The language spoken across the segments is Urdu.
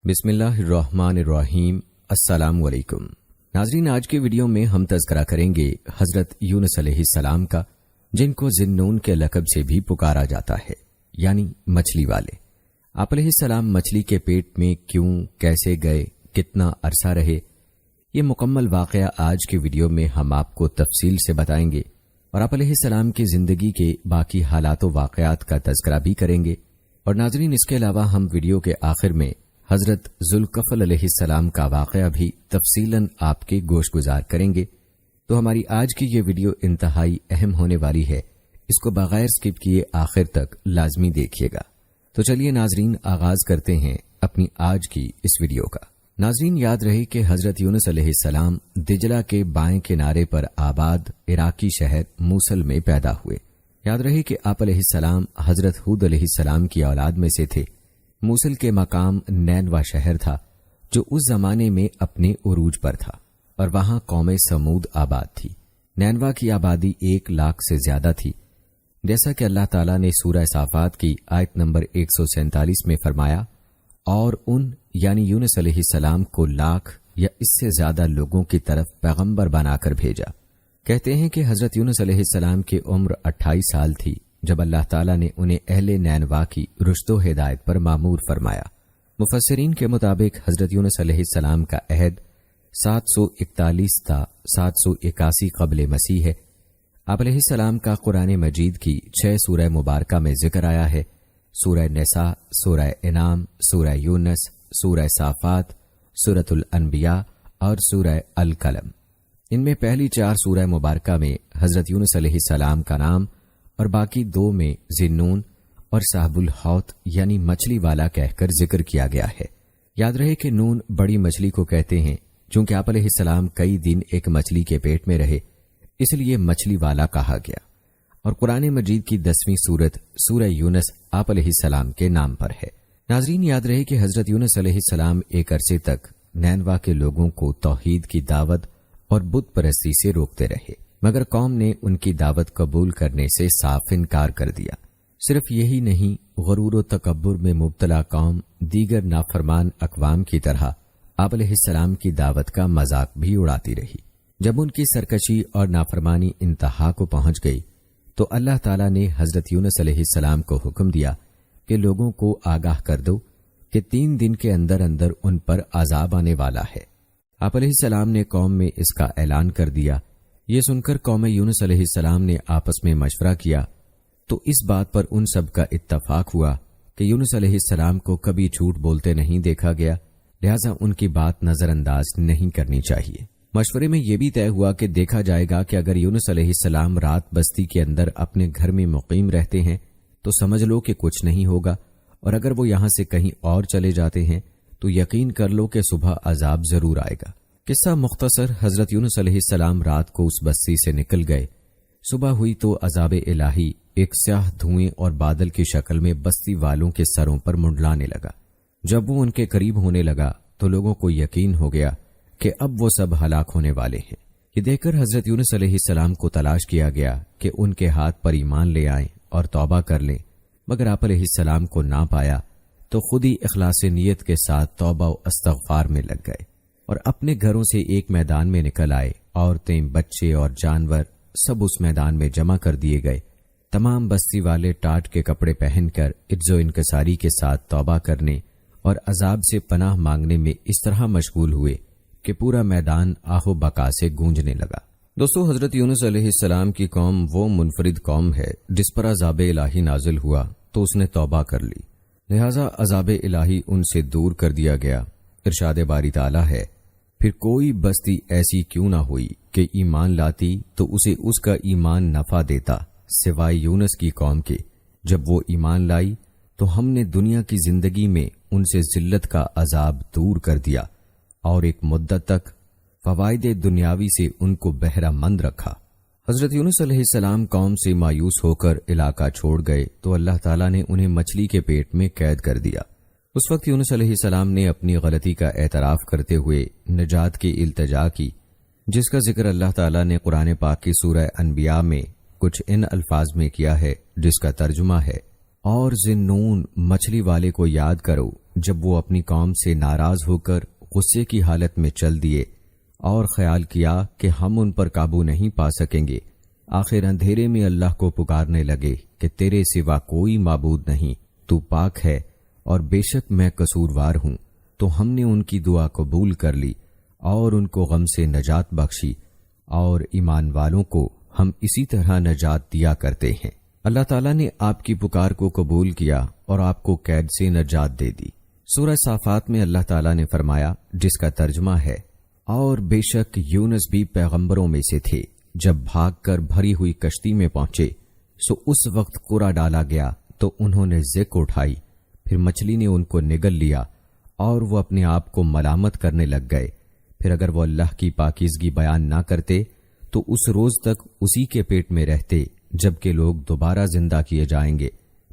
بسم اللہ الرحمن الرحیم۔ السلام علیکم ناظرین، آج کی ویڈیو میں ہم تذکرہ کریں گے حضرت یونس علیہ السلام کا، جن کو ذی-النون کے لقب سے بھی پکارا جاتا ہے، یعنی مچھلی والے۔ آپ علیہ السلام مچھلی کے پیٹ میں کیوں، کیسے گئے، کتنا عرصہ رہے، یہ مکمل واقعہ آج کی ویڈیو میں ہم آپ کو تفصیل سے بتائیں گے، اور آپ علیہ السلام کی زندگی کے باقی حالات و واقعات کا تذکرہ بھی کریں گے۔ اور ناظرین، اس کے علاوہ ہم ویڈیو کے آخر میں حضرت ذوالکفل علیہ السلام کا واقعہ بھی تفصیلاً آپ کے گوش گزار کریں گے۔ تو ہماری آج کی یہ ویڈیو انتہائی اہم ہونے والی ہے، اس کو بغیر سکپ کیے آخر تک لازمی دیکھیے گا۔ تو چلیے ناظرین، آغاز کرتے ہیں اپنی آج کی اس ویڈیو کا۔ ناظرین، یاد رہے کہ حضرت یونس علیہ السلام دجلہ کے بائیں کنارے پر آباد عراقی شہر موصل میں پیدا ہوئے۔ یاد رہے کہ آپ علیہ السلام حضرت ہود علیہ السلام کی اولاد میں سے تھے۔ موصل کے مقام نینوا شہر تھا، جو اس زمانے میں اپنے عروج پر تھا، اور وہاں قوم سمود آباد تھی۔ نینوا کی آبادی 1 لاکھ سے زیادہ تھی، جیسا کہ اللہ تعالیٰ نے سورہ صافات کی آیت نمبر 147 میں فرمایا، اور ان یعنی یونس علیہ السلام کو لاکھ یا اس سے زیادہ لوگوں کی طرف پیغمبر بنا کر بھیجا۔ کہتے ہیں کہ حضرت یونس علیہ السلام کی عمر 28 سال تھی جب اللہ تعالیٰ نے انہیں اہل نینوا کی رشد و ہدایت پر مامور فرمایا۔ مفسرین کے مطابق حضرت یونس علیہ السلام کا عہد 741 تا 781 قبل مسیح ہے۔ آپ علیہ السلام کا قرآن مجید کی 6 سورہ مبارکہ میں ذکر آیا ہے: سورہ نساء، سورہ انعام، سورہ یونس، سورہ صافات، سورۃ الانبیاء اور سورہ القلم۔ ان میں پہلی 4 سورہ مبارکہ میں حضرت یونس علیہ السلام کا نام، اور باقی 2 میں ذی-النون اور صاحب الحوت یعنی مچھلی والا کہہ کر ذکر کیا گیا ہے۔ یاد رہے کہ نون بڑی مچھلی کو کہتے ہیں، چونکہ آپ علیہ السلام کئی دن ایک مچھلی کے پیٹ میں رہے، اس لیے مچھلی والا کہا گیا۔ اور قرآن مجید کی 10ویں سورت سورہ یونس آپ علیہ السلام کے نام پر ہے۔ ناظرین، یاد رہے کہ حضرت یونس علیہ السلام ایک عرصے تک نینوا کے لوگوں کو توحید کی دعوت اور بت پرستی سے روکتے رہے، مگر قوم نے ان کی دعوت قبول کرنے سے صاف انکار کر دیا۔ صرف یہی نہیں، غرور و تکبر میں مبتلا قوم دیگر نافرمان اقوام کی طرح آپ علیہ السلام کی دعوت کا مذاق بھی اڑاتی رہی۔ جب ان کی سرکشی اور نافرمانی انتہا کو پہنچ گئی تو اللہ تعالیٰ نے حضرت یونس علیہ السلام کو حکم دیا کہ لوگوں کو آگاہ کر دو کہ 3 دن کے اندر اندر ان پر عذاب آنے والا ہے۔ آپ علیہ السلام نے قوم میں اس کا اعلان کر دیا۔ یہ سن کر قوم یونس علیہ السلام نے آپس میں مشورہ کیا، تو اس بات پر ان سب کا اتفاق ہوا کہ یونس علیہ السلام کو کبھی جھوٹ بولتے نہیں دیکھا گیا، لہذا ان کی بات نظر انداز نہیں کرنی چاہیے۔ مشورے میں یہ بھی طے ہوا کہ دیکھا جائے گا کہ اگر یونس علیہ السلام رات بستی کے اندر اپنے گھر میں مقیم رہتے ہیں تو سمجھ لو کہ کچھ نہیں ہوگا، اور اگر وہ یہاں سے کہیں اور چلے جاتے ہیں تو یقین کر لو کہ صبح عذاب ضرور آئے گا۔ قصہ مختصر، حضرت یونس علیہ السلام رات کو اس بستی سے نکل گئے۔ صبح ہوئی تو عذاب الہی ایک سیاہ دھوئیں اور بادل کی شکل میں بستی والوں کے سروں پر منڈلانے لگا۔ جب وہ ان کے قریب ہونے لگا تو لوگوں کو یقین ہو گیا کہ اب وہ سب ہلاک ہونے والے ہیں۔ یہ دیکھ کر حضرت یونس علیہ السلام کو تلاش کیا گیا کہ ان کے ہاتھ پر ایمان لے آئیں اور توبہ کر لیں، مگر آپ علیہ السلام کو نہ پایا تو خود ہی اخلاص نیت کے ساتھ توبہ و استغفار میں لگ گئے، اور اپنے گھروں سے ایک میدان میں نکل آئے۔ عورتیں، بچے اور جانور سب اس میدان میں جمع کر دیے گئے۔ تمام بستی والے ٹاٹ کے کپڑے پہن کر عجز و انکساری کے ساتھ توبہ کرنے اور عذاب سے پناہ مانگنے میں اس طرح مشغول ہوئے کہ پورا میدان آہ و بکا سے گونجنے لگا۔ دوستو، حضرت یونس علیہ السلام کی قوم وہ منفرد قوم ہے جس پر عذاب الہی نازل ہوا تو اس نے توبہ کر لی، لہذا عذاب الہی ان سے دور کر دیا گیا۔ ارشاد باری تعالیٰ ہے، پھر کوئی بستی ایسی کیوں نہ ہوئی کہ ایمان لاتی تو اسے اس کا ایمان نفع دیتا سوائے یونس کی قوم کے۔ جب وہ ایمان لائی تو ہم نے دنیا کی زندگی میں ان سے ذلت کا عذاب دور کر دیا، اور ایک مدت تک فوائد دنیاوی سے ان کو بہرہ مند رکھا۔ حضرت یونس علیہ السلام قوم سے مایوس ہو کر علاقہ چھوڑ گئے تو اللہ تعالیٰ نے انہیں مچھلی کے پیٹ میں قید کر دیا۔ اس وقت یونس علیہ السلام نے اپنی غلطی کا اعتراف کرتے ہوئے نجات کی التجا کی، جس کا ذکر اللہ تعالیٰ نے قرآن پاک کی سورہ انبیاء میں کچھ ان الفاظ میں کیا ہے، جس کا ترجمہ ہے، اور ذی-النون مچھلی والے کو یاد کرو جب وہ اپنی قوم سے ناراض ہو کر غصے کی حالت میں چل دیے اور خیال کیا کہ ہم ان پر قابو نہیں پا سکیں گے، آخر اندھیرے میں اللہ کو پکارنے لگے کہ تیرے سوا کوئی معبود نہیں، تو پاک ہے اور بے شک میں قصوروار ہوں، تو ہم نے ان کی دعا قبول کر لی اور ان کو غم سے نجات بخشی، اور ایمان والوں کو ہم اسی طرح نجات دیا کرتے ہیں۔ اللہ تعالیٰ نے آپ کی پکار کو قبول کیا اور آپ کو قید سے نجات دے دی۔ سورہ صافات میں اللہ تعالیٰ نے فرمایا، جس کا ترجمہ ہے، اور بے شک یونس بھی پیغمبروں میں سے تھے، جب بھاگ کر بھری ہوئی کشتی میں پہنچے سو اس وقت قرا ڈالا گیا تو انہوں نے زک اٹھائی، پھر مچھلی نے ان کو نگل لیا اور وہ اپنے آپ کو ملامت کرنے لگ گئے۔ پھر اگر وہ اللہ کی پاکیزگی بیان نہ کرتے تو اس روز تک اسی کے پیٹ میں رہتے جبکہ لوگ دوبارہ زندہ کیے جائیں گے۔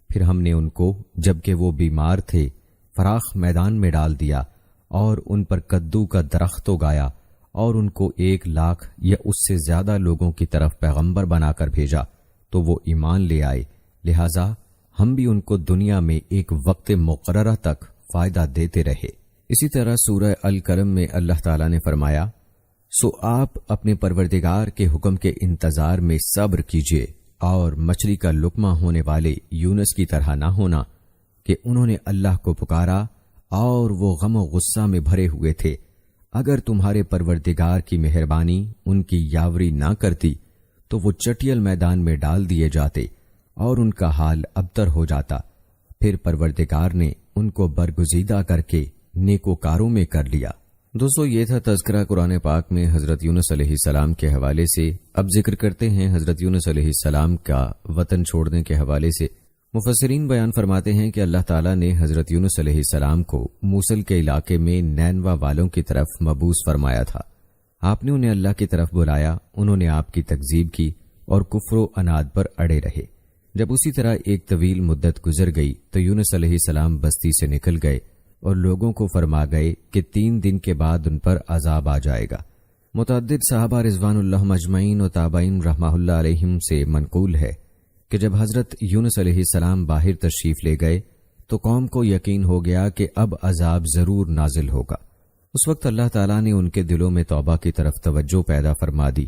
پھر ہم نے ان کو جبکہ وہ بیمار تھے فراخ میدان میں ڈال دیا اور ان پر کدو کا درخت اگایا اور ان کو 1,00,000 یا اس سے زیادہ لوگوں کی طرف پیغمبر بنا کر بھیجا تو وہ ایمان لے آئے، لہذا ہم بھی ان کو دنیا میں ایک وقت مقررہ تک فائدہ دیتے رہے۔ اسی طرح سورہ القلم میں اللہ تعالیٰ نے فرمایا، سو آپ اپنے پروردگار کے حکم کے انتظار میں صبر کیجیے اور مچھلی کا لقمہ ہونے والے یونس کی طرح نہ ہونا کہ انہوں نے اللہ کو پکارا اور وہ غم و غصہ میں بھرے ہوئے تھے۔ اگر تمہارے پروردگار کی مہربانی ان کی یاوری نہ کرتی تو وہ چٹیل میدان میں ڈال دیے جاتے اور ان کا حال ابتر ہو جاتا۔ پھر پروردگار نے ان کو برگزیدہ کر کے نیکوکاروں میں کر لیا۔ دوستو، یہ تھا تذکرہ قرآن پاک میں حضرت یونس علیہ السلام کے حوالے سے۔ اب ذکر کرتے ہیں حضرت یونس علیہ السلام کا وطن چھوڑنے کے حوالے سے۔ مفسرین بیان فرماتے ہیں کہ اللہ تعالیٰ نے حضرت یونس علیہ السلام کو موصل کے علاقے میں نینوا والوں کی طرف مبعوث فرمایا تھا۔ آپ نے انہیں اللہ کی طرف بلایا، انہوں نے آپ کی تکذیب کی اور کفر و عناد پر اڑے رہے۔ جب اسی طرح ایک طویل مدت گزر گئی تو یونس علیہ السلام بستی سے نکل گئے اور لوگوں کو فرما گئے کہ 3 دن کے بعد ان پر عذاب آ جائے گا۔ متعدد صحابہ رضوان اللہ مجمعین و تابعین رحمہ اللہ علیہم سے منقول ہے کہ جب حضرت یونس علیہ السلام باہر تشریف لے گئے تو قوم کو یقین ہو گیا کہ اب عذاب ضرور نازل ہوگا۔ اس وقت اللہ تعالیٰ نے ان کے دلوں میں توبہ کی طرف توجہ پیدا فرما دی،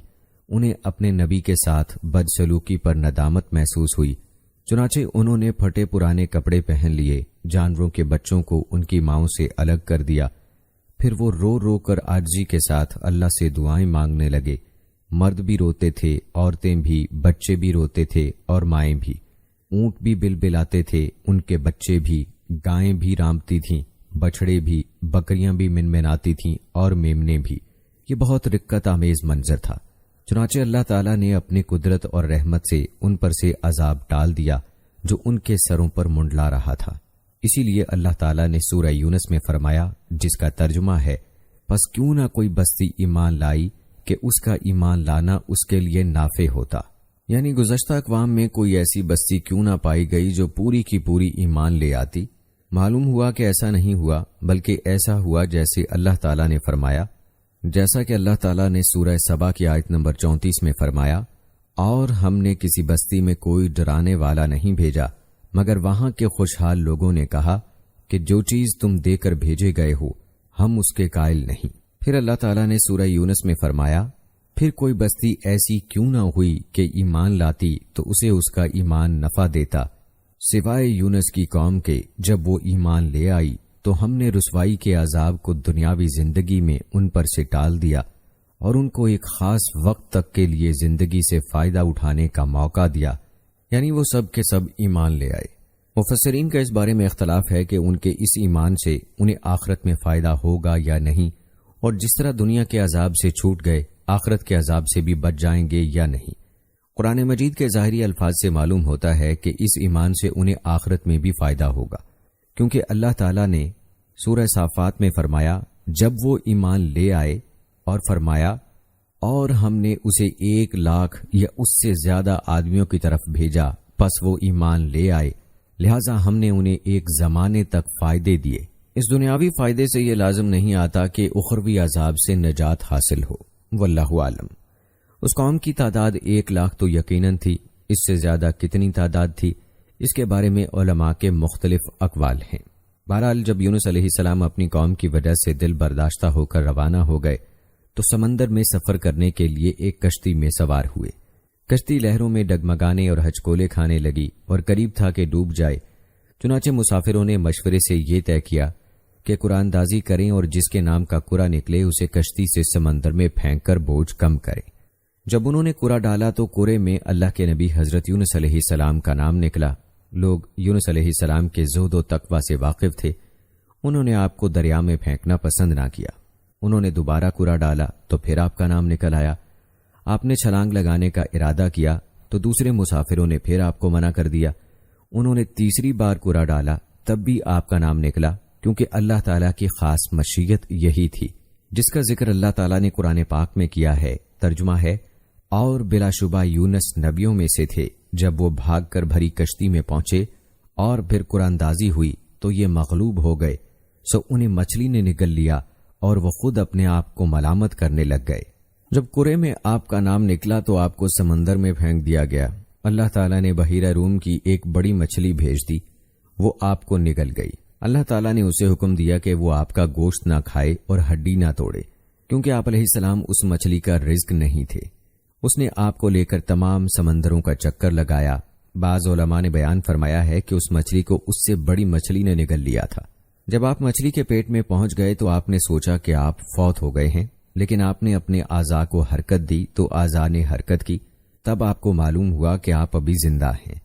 انہیں اپنے نبی کے ساتھ بدسلوکی پر ندامت محسوس ہوئی، چنانچہ انہوں نے پھٹے پرانے کپڑے پہن لیے، جانوروں کے بچوں کو ان کی ماؤں سے الگ کر دیا، پھر وہ رو رو کر عاجزی کے ساتھ اللہ سے دعائیں مانگنے لگے۔ مرد بھی روتے تھے، عورتیں بھی، بچے بھی روتے تھے اور مائیں بھی، اونٹ بھی بلبلاتے تھے، ان کے بچے بھی، گائیں بھی رامتی تھیں، بچھڑے بھی، بکریاں بھی منمناتی تھیں اور میمنے بھی۔ یہ بہت رقت آمیز منظر تھا۔ چنانچہ اللہ تعالیٰ نے اپنی قدرت اور رحمت سے ان پر سے عذاب ٹال دیا جو ان کے سروں پر منڈلا رہا تھا۔ اسی لیے اللہ تعالیٰ نے سورہ یونس میں فرمایا، جس کا ترجمہ ہے، پس کیوں نہ کوئی بستی ایمان لائی کہ اس کا ایمان لانا اس کے لیے نافع ہوتا۔ یعنی گزشتہ اقوام میں کوئی ایسی بستی کیوں نہ پائی گئی جو پوری کی پوری ایمان لے آتی۔ معلوم ہوا کہ ایسا نہیں ہوا، بلکہ ایسا ہوا جیسے اللہ تعالیٰ نے فرمایا، جیسا کہ اللہ تعالیٰ نے سورہ سبا کی آیت نمبر 34 میں فرمایا، اور ہم نے کسی بستی میں کوئی ڈرانے والا نہیں بھیجا مگر وہاں کے خوشحال لوگوں نے کہا کہ جو چیز تم دے کر بھیجے گئے ہو ہم اس کے قائل نہیں۔ پھر اللہ تعالیٰ نے سورہ یونس میں فرمایا، پھر کوئی بستی ایسی کیوں نہ ہوئی کہ ایمان لاتی تو اسے اس کا ایمان نفع دیتا، سوائے یونس کی قوم کے۔ جب وہ ایمان لے آئی تو ہم نے رسوائی کے عذاب کو دنیاوی زندگی میں ان پر سے ٹال دیا اور ان کو ایک خاص وقت تک کے لیے زندگی سے فائدہ اٹھانے کا موقع دیا، یعنی وہ سب کے سب ایمان لے آئے۔ مفسرین کا اس بارے میں اختلاف ہے کہ ان کے اس ایمان سے انہیں آخرت میں فائدہ ہوگا یا نہیں، اور جس طرح دنیا کے عذاب سے چھوٹ گئے آخرت کے عذاب سے بھی بچ جائیں گے یا نہیں۔ قرآن مجید کے ظاہری الفاظ سے معلوم ہوتا ہے کہ اس ایمان سے انہیں آخرت میں بھی فائدہ ہوگا، کیونکہ اللہ تعالیٰ نے سورہ صافات میں فرمایا، جب وہ ایمان لے آئے، اور فرمایا، اور ہم نے اسے 1,00,000 یا اس سے زیادہ آدمیوں کی طرف بھیجا، پس وہ ایمان لے آئے، لہٰذا ہم نے انہیں ایک زمانے تک فائدے دیے۔ اس دنیاوی فائدے سے یہ لازم نہیں آتا کہ اخروی عذاب سے نجات حاصل ہو، واللہ عالم۔ اس قوم کی تعداد 1,00,000 تو یقیناً تھی، اس سے زیادہ کتنی تعداد تھی اس کے بارے میں علماء کے مختلف اقوال ہیں۔ بہرحال جب یونس علیہ السلام اپنی قوم کی وجہ سے دل برداشتہ ہو کر روانہ ہو گئے تو سمندر میں سفر کرنے کے لیے ایک کشتی میں سوار ہوئے۔ کشتی لہروں میں ڈگمگانے اور ہچکولے کھانے لگی اور قریب تھا کہ ڈوب جائے۔ چنانچہ مسافروں نے مشورے سے یہ طے کیا کہ قرآن دازی کریں اور جس کے نام کا قرآن نکلے اسے کشتی سے سمندر میں پھینک کر بوجھ کم کریں۔ جب انہوں نے قرآن ڈالا تو قرے میں اللہ کے نبی حضرت یونس علیہ السلام کا نام نکلا۔ لوگ یونس علیہ السلام کے زہد و تقوی سے واقف تھے۔ انہوں نے آپ کو دریا میں پھینکنا پسند نہ کیا۔ انہوں نے دوبارہ قرآن ڈالا تو پھر آپ کا نام نکل آیا۔ آپ نے چھلانگ لگانے کا ارادہ کیا تو دوسرے مسافروں نے پھر آپ کو منع کر دیا۔ انہوں نے تیسری بار قرآن ڈالا تب بھی آپ کا نام نکلا، کیونکہ اللہ تعالیٰ کی خاص مشیت یہی تھی جس کا ذکر اللہ تعالیٰ نے قرآن پاک میں کیا ہے۔ ترجمہ ہے، اور بلا شبہ یونس نبیوں میں سے تھے۔ جب وہ بھاگ کر بھری کشتی میں پہنچے اور پھر قرآن دازی ہوئی تو یہ مغلوب ہو گئے، سو انہیں مچھلی نے نگل لیا اور وہ خود اپنے آپ کو ملامت کرنے لگ گئے۔ جب قرے میں آپ کا نام نکلا تو آپ کو سمندر میں پھینک دیا گیا۔ اللہ تعالیٰ نے بحیرہ روم کی ایک بڑی مچھلی بھیج دی، وہ آپ کو نگل گئی۔ اللہ تعالیٰ نے اسے حکم دیا کہ وہ آپ کا گوشت نہ کھائے اور ہڈی نہ توڑے، کیونکہ آپ علیہ السلام اس مچھلی کا رزق نہیں تھے۔ اس نے آپ کو لے کر تمام سمندروں کا چکر لگایا۔ بعض علماء نے بیان فرمایا ہے کہ اس مچھلی کو اس سے بڑی مچھلی نے نگل لیا تھا۔ جب آپ مچھلی کے پیٹ میں پہنچ گئے تو آپ نے سوچا کہ آپ فوت ہو گئے ہیں، لیکن آپ نے اپنے اعضاء کو حرکت دی تو اعضاء نے حرکت کی، تب آپ کو معلوم ہوا کہ آپ ابھی زندہ ہیں۔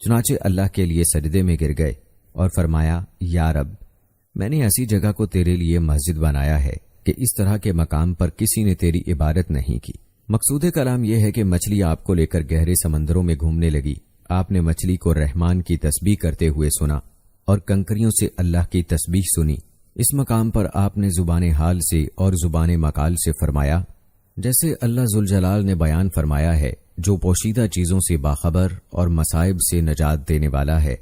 چنانچہ اللہ کے لیے سجدے میں گر گئے اور فرمایا، یا رب، میں نے ایسی جگہ کو تیرے لیے مسجد بنایا ہے کہ اس طرح کے مقام پر کسی نے تیری عبادت نہیں کی۔ مقصود کلام یہ ہے کہ مچھلی آپ کو لے کر گہرے سمندروں میں گھومنے لگی۔ آپ نے مچھلی کو رحمان کی تسبیح کرتے ہوئے سنا اور کنکریوں سے اللہ کی تسبیح سنی۔ اس مقام پر آپ نے زبان حال سے اور زبان مقال سے فرمایا، جیسے اللہ ذوالجلال نے بیان فرمایا ہے، جو پوشیدہ چیزوں سے باخبر اور مصائب سے نجات دینے والا ہے،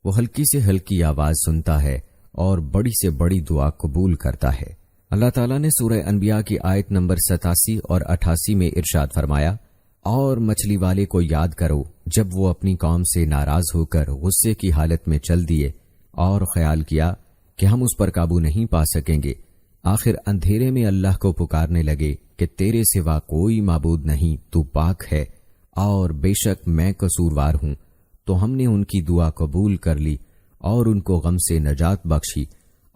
وہ ہلکی سے ہلکی آواز سنتا ہے اور بڑی سے بڑی دعا قبول کرتا ہے۔ اللہ تعالیٰ نے سورہ انبیاء کی آیت نمبر 87 اور 88 میں ارشاد فرمایا، اور مچھلی والے کو یاد کرو جب وہ اپنی قوم سے ناراض ہو کر غصے کی حالت میں چل دیے اور خیال کیا کہ ہم اس پر قابو نہیں پا سکیں گے، آخر اندھیرے میں اللہ کو پکارنے لگے کہ تیرے سوا کوئی معبود نہیں، تو پاک ہے اور بے شک میں قصوروار ہوں۔ تو ہم نے ان کی دعا قبول کر لی اور ان کو غم سے نجات بخشی،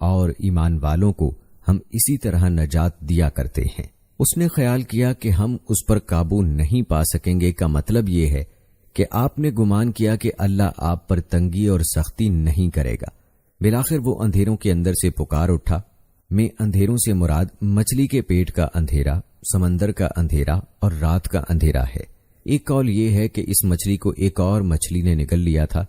اور ایمان والوں کو ہم اسی طرح نجات دیا کرتے ہیں۔ اس نے خیال کیا کہ ہم اس پر قابو نہیں پا سکیں گے کا مطلب یہ ہے کہ آپ نے گمان کیا کہ اللہ آپ پر تنگی اور سختی نہیں کرے گا۔ بالآخر وہ اندھیروں کے اندر سے پکار اٹھا۔ میں اندھیروں سے مراد مچھلی کے پیٹ کا اندھیرا، سمندر کا اندھیرا اور رات کا اندھیرا ہے۔ ایک قول یہ ہے کہ اس مچھلی کو ایک اور مچھلی نے نگل لیا تھا،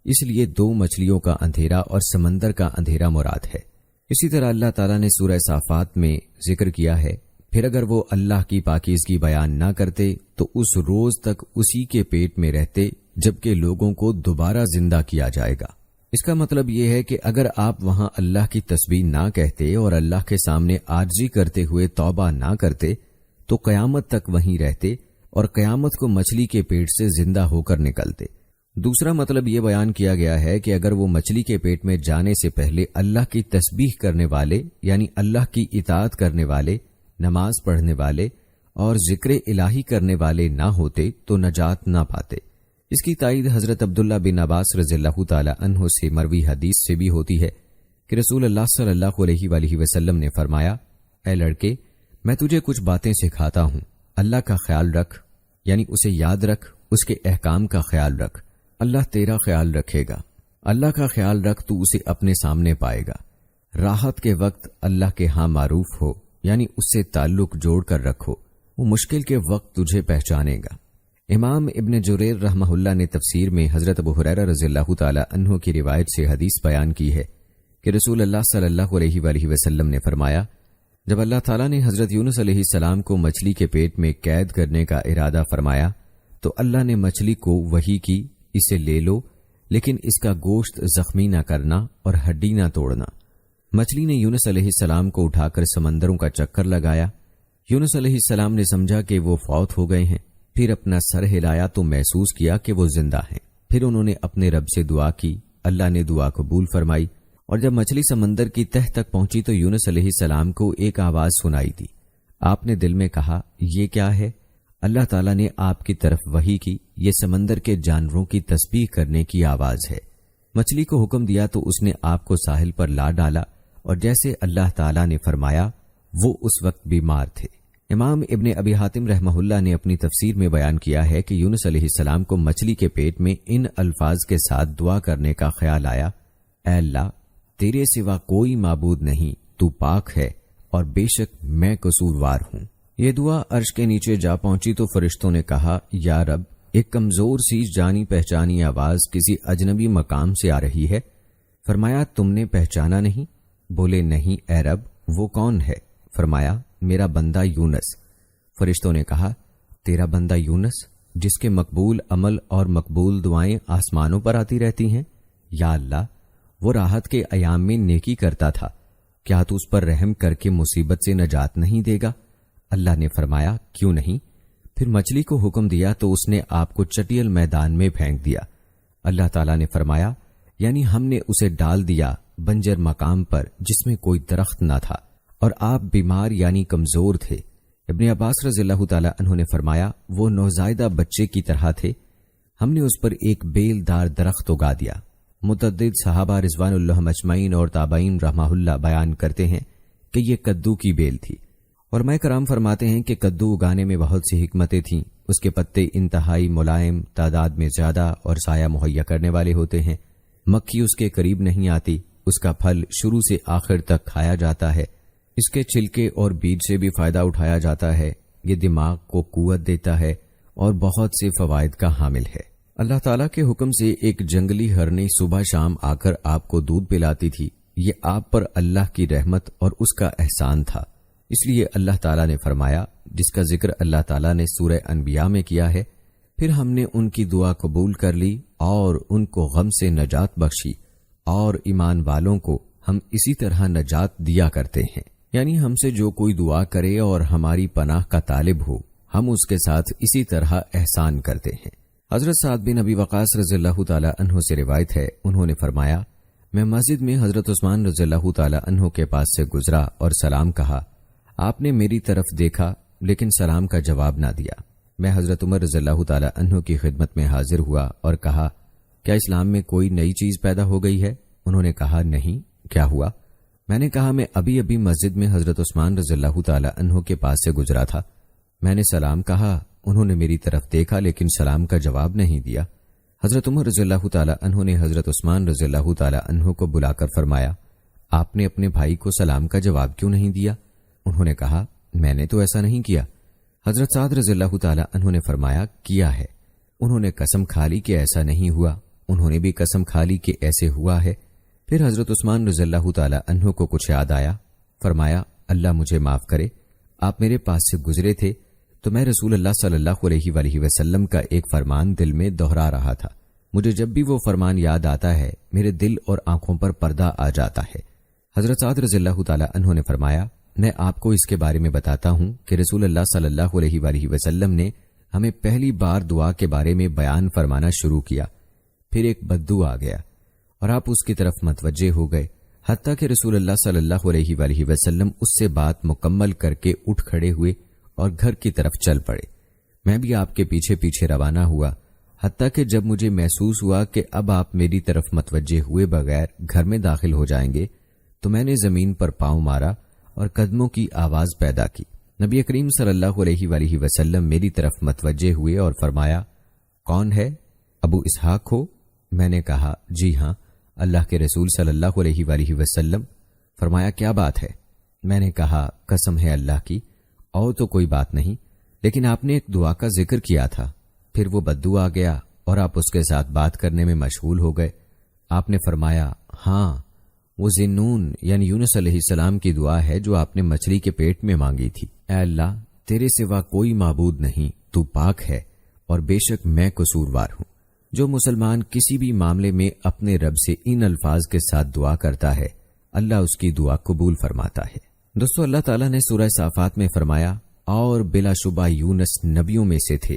اس لیے دو مچھلیوں کا اندھیرا اور سمندر کا اندھیرا مراد ہے۔ اسی طرح اللہ تعالیٰ نے سورہ صافات میں ذکر کیا ہے، پھر اگر وہ اللہ کی پاکیزگی بیان نہ کرتے تو اس روز تک اسی کے پیٹ میں رہتے جبکہ لوگوں کو دوبارہ زندہ کیا جائے گا۔ اس کا مطلب یہ ہے کہ اگر آپ وہاں اللہ کی تسبیح نہ کہتے اور اللہ کے سامنے عاجزی کرتے ہوئے توبہ نہ کرتے تو قیامت تک وہیں رہتے اور قیامت کو مچھلی کے پیٹ سے زندہ ہو کر نکلتے۔ دوسرا مطلب یہ بیان کیا گیا ہے کہ اگر وہ مچھلی کے پیٹ میں جانے سے پہلے اللہ کی تسبیح کرنے والے یعنی اللہ کی اطاعت کرنے والے، نماز پڑھنے والے اور ذکر الہی کرنے والے نہ ہوتے تو نجات نہ پاتے۔ اس کی تائید حضرت عبداللہ بن عباس رضی اللہ تعالی عنہ سے مروی حدیث سے بھی ہوتی ہے کہ رسول اللہ صلی اللہ علیہ وآلہ وسلم نے فرمایا، اے لڑکے، میں تجھے کچھ باتیں سکھاتا ہوں، اللہ کا خیال رکھ، یعنی اسے یاد رکھ، اس کے احکام کا خیال رکھ، اللہ تیرا خیال رکھے گا۔ اللہ کا خیال رکھ تو اسے اپنے سامنے پائے گا۔ راحت کے وقت اللہ کے ہاں معروف ہو، یعنی اس سے تعلق جوڑ کر رکھو، وہ مشکل کے وقت تجھے پہچانے گا۔ امام ابن جریر رحمہ اللہ نے تفسیر میں حضرت ابو ہریرہ رضی اللہ تعالی عنہ کی روایت سے حدیث بیان کی ہے کہ رسول اللہ صلی اللہ علیہ وآلہ وسلم نے فرمایا، جب اللہ تعالیٰ نے حضرت یونس علیہ السلام کو مچھلی کے پیٹ میں قید کرنے کا ارادہ فرمایا تو اللہ نے مچھلی کو وحی کی، اسے لے لو لیکن اس کا گوشت زخمی نہ کرنا اور ہڈی نہ توڑنا۔ مچھلی نے یونس علیہ السلام کو اٹھا کر سمندروں کا چکر لگایا۔ یونس علیہ السلام نے سمجھا کہ وہ فوت ہو گئے ہیں، پھر اپنا سر ہلایا تو محسوس کیا کہ وہ زندہ ہیں۔ پھر انہوں نے اپنے رب سے دعا کی، اللہ نے دعا قبول فرمائی اور جب مچھلی سمندر کی تہ تک پہنچی تو یونس علیہ السلام کو ایک آواز سنائی دی۔ آپ نے دل میں کہا یہ کیا ہے؟ اللہ تعالیٰ نے آپ کی طرف وحی کی، یہ سمندر کے جانوروں کی تسبیح کرنے کی آواز ہے۔ مچھلی کو حکم دیا تو اس نے آپ کو ساحل پر لا ڈالا، اور جیسے اللہ تعالیٰ نے فرمایا وہ اس وقت بیمار تھے۔ امام ابن ابی حاتم رحمہ اللہ نے اپنی تفسیر میں بیان کیا ہے کہ یونس علیہ السلام کو مچھلی کے پیٹ میں ان الفاظ کے ساتھ دعا کرنے کا خیال آیا، اے اللہ تیرے سوا کوئی معبود نہیں، تو پاک ہے اور بے شک میں قصوروار ہوں۔ یہ دعا عرش کے نیچے جا پہنچی تو فرشتوں نے کہا، یا رب ایک کمزور سی جانی پہچانی آواز کسی اجنبی مقام سے آ رہی ہے۔ فرمایا تم نے پہچانا نہیں؟ بولے نہیں اے رب، وہ کون ہے؟ فرمایا میرا بندہ یونس۔ فرشتوں نے کہا تیرا بندہ یونس جس کے مقبول عمل اور مقبول دعائیں آسمانوں پر آتی رہتی ہیں؟ یا اللہ وہ راحت کے ایام میں نیکی کرتا تھا، کیا تو اس پر رحم کر کے مصیبت سے نجات نہیں دے گا؟ اللہ نے فرمایا کیوں نہیں؟ پھر مچھلی کو حکم دیا تو اس نے آپ کو چٹیل میدان میں پھینک دیا۔ اللہ تعالیٰ نے فرمایا یعنی ہم نے اسے ڈال دیا بنجر مقام پر جس میں کوئی درخت نہ تھا، اور آپ بیمار یعنی کمزور تھے۔ ابن عباس رضی اللہ تعالیٰ عنہ نے فرمایا وہ نوزائیدہ بچے کی طرح تھے، ہم نے اس پر ایک بیل دار درخت اگا دیا۔ متعدد صحابہ رضوان اللہ اجمعین اور تابعین رحمہ اللہ بیان کرتے ہیں کہ یہ کدو کی بیل تھی، اور علماء کرام فرماتے ہیں کہ کدو اگانے میں بہت سی حکمتیں تھیں۔ اس کے پتے انتہائی ملائم، تعداد میں زیادہ اور سایہ مہیا کرنے والے ہوتے ہیں، مکھی اس کے قریب نہیں آتی، اس کا پھل شروع سے آخر تک کھایا جاتا ہے، اس کے چھلکے اور بیج سے بھی فائدہ اٹھایا جاتا ہے، یہ دماغ کو قوت دیتا ہے اور بہت سے فوائد کا حامل ہے۔ اللہ تعالیٰ کے حکم سے ایک جنگلی ہرنی صبح شام آ کر آپ کو دودھ پلاتی تھی، یہ آپ پر اللہ کی رحمت اور اس کا احسان تھا۔ اس لیے اللہ تعالیٰ نے فرمایا، جس کا ذکر اللہ تعالیٰ نے سورہ انبیاء میں کیا ہے، پھر ہم نے ان کی دعا قبول کر لی اور ان کو غم سے نجات بخشی، اور ایمان والوں کو ہم اسی طرح نجات دیا کرتے ہیں۔ یعنی ہم سے جو کوئی دعا کرے اور ہماری پناہ کا طالب ہو، ہم اس کے ساتھ اسی طرح احسان کرتے ہیں۔ حضرت سعد بن ابی وقاص رضی اللہ تعالی عنہ سے روایت ہے، انہوں نے فرمایا میں مسجد میں حضرت عثمان رضی اللہ تعالی عنہ کے پاس سے گزرا اور سلام کہا، آپ نے میری طرف دیکھا لیکن سلام کا جواب نہ دیا۔ میں حضرت عمر رضی اللہ تعالی عنہ کی خدمت میں حاضر ہوا اور کہا، کیا اسلام میں کوئی نئی چیز پیدا ہو گئی ہے؟ انہوں نے کہا نہیں، کیا ہوا؟ میں نے کہا میں ابھی مسجد میں حضرت عثمان رضی اللہ تعالی عنہ کے پاس سے گزرا تھا، میں نے سلام کہا، انہوں نے میری طرف دیکھا لیکن سلام کا جواب نہیں دیا۔ حضرت عمر رضی اللہ تعالی عنہ نے حضرت عثمان رضی اللہ تعالی عنہ کو بلا کر فرمایا، آپ نے اپنے بھائی کو سلام کا جواب کیوں نہیں دیا؟ انہوں نے کہا میں نے تو ایسا نہیں کیا۔ حضرت سعد رضی اللہ تعالی عنہ نے فرمایا کیا ہے؟ انہوں نے قسم کھا لی کہ ایسا نہیں ہوا۔ انہوں نے بھی قسم کھا لی کہ ایسے ہوا ہے۔ پھر حضرت عثمان رضی اللہ تعالی عنہ کو کچھ یاد آیا، فرمایا اللہ مجھے معاف کرے، آپ میرے پاس سے گزرے تھے تو میں رسول اللہ صلی اللہ علیہ وآلہ وسلم کا ایک فرمان دل میں دہرا رہا تھا، مجھے جب بھی وہ فرمان یاد آتا ہے میرے دل اور آنکھوں پر پردہ آ جاتا ہے۔ حضرت سعد رضی اللہ تعالی عنہ نے فرمایا میں آپ کو اس کے بارے میں بتاتا ہوں کہ رسول اللہ صلی اللہ علیہ وآلہ وسلم نے ہمیں پہلی بار دعا کے بارے میں بیان فرمانا شروع کیا، پھر ایک بددو آ گیا اور آپ اس کی طرف متوجہ ہو گئے، حتیٰ کہ رسول اللہ صلی اللہ علیہ وآلہ وسلم اس سے بات مکمل کر کے اٹھ کھڑے ہوئے اور گھر کی طرف چل پڑے۔ میں بھی آپ کے پیچھے پیچھے روانہ ہوا، حتیٰ کہ جب مجھے محسوس ہوا کہ اب آپ میری طرف متوجہ ہوئے بغیر گھر میں داخل ہو جائیں گے تو میں نے زمین پر پاؤں مارا اور قدموں کی آواز پیدا کی۔ نبی کریم صلی اللہ علیہ وآلہ وسلم میری طرف متوجہ ہوئے اور فرمایا کون ہے؟ ابو اسحاق ہو؟ میں نے کہا جی ہاں اللہ کے رسول صلی اللہ علیہ وآلہ وسلم۔ فرمایا کیا بات ہے؟ میں نے کہا قسم ہے اللہ کی اور تو کوئی بات نہیں، لیکن آپ نے ایک دعا کا ذکر کیا تھا، پھر وہ بددو آ گیا اور آپ اس کے ساتھ بات کرنے میں مشغول ہو گئے۔ آپ نے فرمایا ہاں وہ ذنون یعنی یونس علیہ السلام کی دعا ہے جو آپ نے مچھلی کے پیٹ میں مانگی تھی، اے اللہ تیرے سوا کوئی معبود نہیں، تو پاک ہے اور بے شک میں قصوروار ہوں۔ جو مسلمان کسی بھی معاملے میں اپنے رب سے ان الفاظ کے ساتھ دعا کرتا ہے اللہ اس کی دعا قبول فرماتا ہے۔ دوستو اللہ تعالیٰ نے سورہ صافات میں فرمایا اور بلا شبہ یونس نبیوں میں سے تھے۔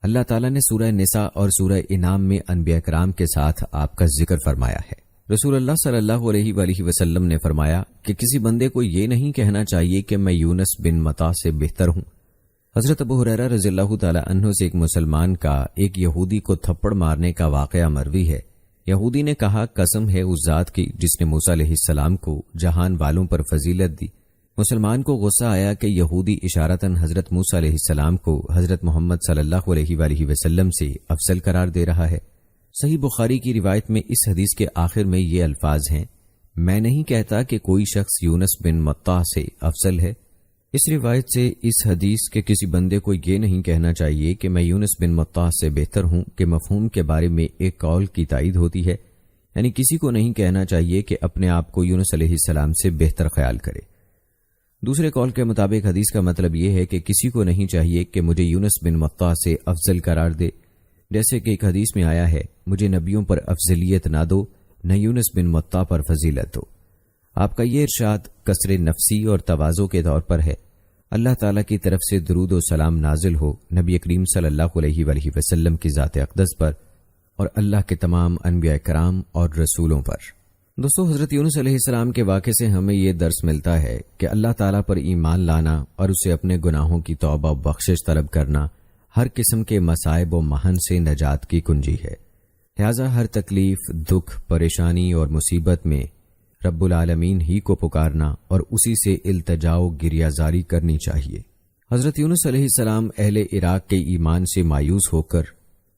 اللہ تعالیٰ نے سورہ نساء اور سورہ انعام میں انبیاء کرام کے ساتھ آپ کا ذکر فرمایا ہے۔ رسول اللہ صلی اللہ علیہ وآلہ وسلم نے فرمایا کہ کسی بندے کو یہ نہیں کہنا چاہیے کہ میں یونس بن متا سے بہتر ہوں۔ حضرت ابو ہریرہ رضی اللہ تعالی عنہ سے ایک مسلمان کا ایک یہودی کو تھپڑ مارنے کا واقعہ مروی ہے۔ یہودی نے کہا، قسم ہے اس ذات کی جس نے موسیٰ علیہ السلام کو جہان والوں پر فضیلت دی۔ مسلمان کو غصہ آیا کہ یہودی اشارتاً حضرت موسیٰ علیہ السلام کو حضرت محمد صلی اللہ علیہ وآلہ وسلم سے افضل قرار دے رہا ہے۔ صحیح بخاری کی روایت میں اس حدیث کے آخر میں یہ الفاظ ہیں، میں نہیں کہتا کہ کوئی شخص یونس بن متا سے افضل ہے۔ اس روایت سے اس حدیث کے کسی بندے کو یہ نہیں کہنا چاہیے کہ میں یونس بن متا سے بہتر ہوں کہ مفہوم کے بارے میں ایک قول کی تائید ہوتی ہے، یعنی کسی کو نہیں کہنا چاہیے کہ اپنے آپ کو یونس علیہ السلام سے بہتر خیال کرے۔ دوسرے قول کے مطابق حدیث کا مطلب یہ ہے کہ کسی کو نہیں چاہیے کہ مجھے یونس بن متا سے افضل قرار دے، جیسے کہ ایک حدیث میں آیا ہے، مجھے نبیوں پر افضلیت نہ دو، نہ یونس بن متا پر فضیلت دو۔ آپ کا یہ ارشاد کسر نفسی اور تواضع کے طور پر ہے۔ اللہ تعالیٰ کی طرف سے درود و سلام نازل ہو نبی کریم صلی اللہ علیہ وآلہ وسلم کی ذات اقدس پر اور اللہ کے تمام انبیاء کرام اور رسولوں پر۔ دوستو، حضرت یونس علیہ السلام کے واقعے سے ہمیں یہ درس ملتا ہے کہ اللہ تعالیٰ پر ایمان لانا اور اسے اپنے گناہوں کی توبہ و بخشش طلب کرنا ہر قسم کے مصائب و محن سے نجات کی کنجی ہے۔ لہذا ہر تکلیف، دکھ، پریشانی اور مصیبت میں رب العالمین ہی کو پکارنا اور اسی سے التجا و گریہ زاری کرنی چاہیے۔ حضرت یونس علیہ السلام اہل عراق کے ایمان سے مایوس ہو کر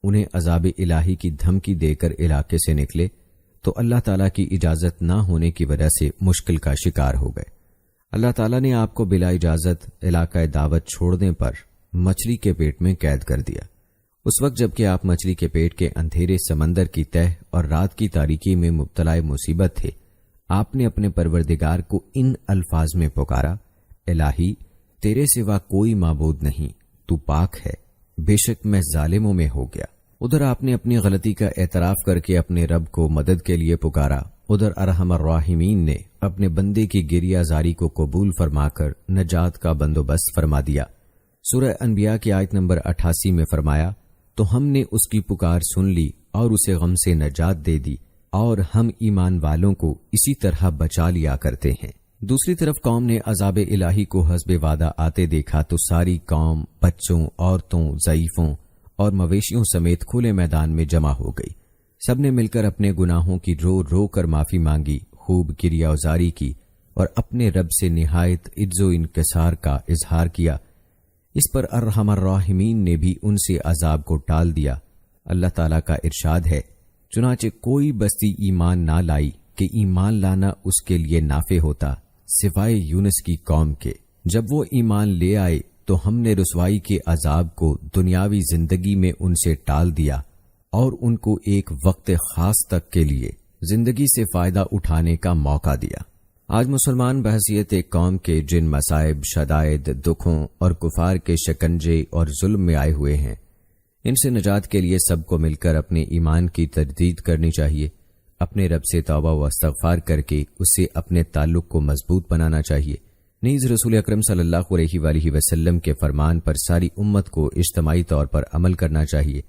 انہیں عذاب الہی کی دھمکی دے کر علاقے سے نکلے تو اللہ تعالیٰ کی اجازت نہ ہونے کی وجہ سے مشکل کا شکار ہو گئے۔ اللہ تعالیٰ نے آپ کو بلا اجازت علاقہ دعوت چھوڑنے پر مچھلی کے پیٹ میں قید کر دیا۔ اس وقت جب کہ آپ مچھلی کے پیٹ کے اندھیرے سمندر کی تہ اور رات کی تاریکی میں مبتلا مصیبت تھے، آپ نے اپنے پروردگار کو ان الفاظ میں پکارا، الہی تیرے سوا کوئی معبود نہیں، تو پاک ہے، بے شک میں ظالموں میں ہو گیا۔ ادھر آپ نے اپنی غلطی کا اعتراف کر کے اپنے رب کو مدد کے لیے پکارا، ادھر ارحم الراحمین نے اپنے بندے کی گریہ زاری کو قبول فرما کر نجات کا بندوبست فرما دیا۔ سورہ انبیاء کی آیت نمبر 88 میں فرمایا، تو ہم نے اس کی پکار سن لی اور اسے غم سے نجات دے دی، اور ہم ایمان والوں کو اسی طرح بچا لیا کرتے ہیں۔ دوسری طرف قوم نے عذاب الہی کو حسب وعدہ آتے دیکھا تو ساری قوم بچوں، عورتوں، ضعیفوں اور مویشیوں سمیت کھلے میدان میں جمع ہو گئی۔ سب نے مل کر اپنے گناہوں کی رو رو کر معافی مانگی، خوب گریہ وزاری کی اور اپنے رب سے نہایت عجز و انکسار کا اظہار کیا۔ اس پر ارحم الراحمین نے بھی ان سے عذاب کو ٹال دیا۔ اللہ تعالیٰ کا ارشاد ہے، چنانچہ کوئی بستی ایمان نہ لائی کہ ایمان لانا اس کے لیے نافع ہوتا سوائے یونس کی قوم کے۔ جب وہ ایمان لے آئے تو ہم نے رسوائی کے عذاب کو دنیاوی زندگی میں ان سے ٹال دیا اور ان کو ایک وقت خاص تک کے لیے زندگی سے فائدہ اٹھانے کا موقع دیا۔ آج مسلمان بحیثیت ایک قوم کے جن مصائب، شدائد، دکھوں اور کفار کے شکنجے اور ظلم میں آئے ہوئے ہیں، ان سے نجات کے لیے سب کو مل کر اپنے ایمان کی تجدید کرنی چاہیے، اپنے رب سے توبہ و استغفار کر کے اس سے اپنے تعلق کو مضبوط بنانا چاہیے۔ نیز رسول اکرم صلی اللہ علیہ وآلہ وسلم کے فرمان پر ساری امت کو اجتماعی طور پر عمل کرنا چاہیے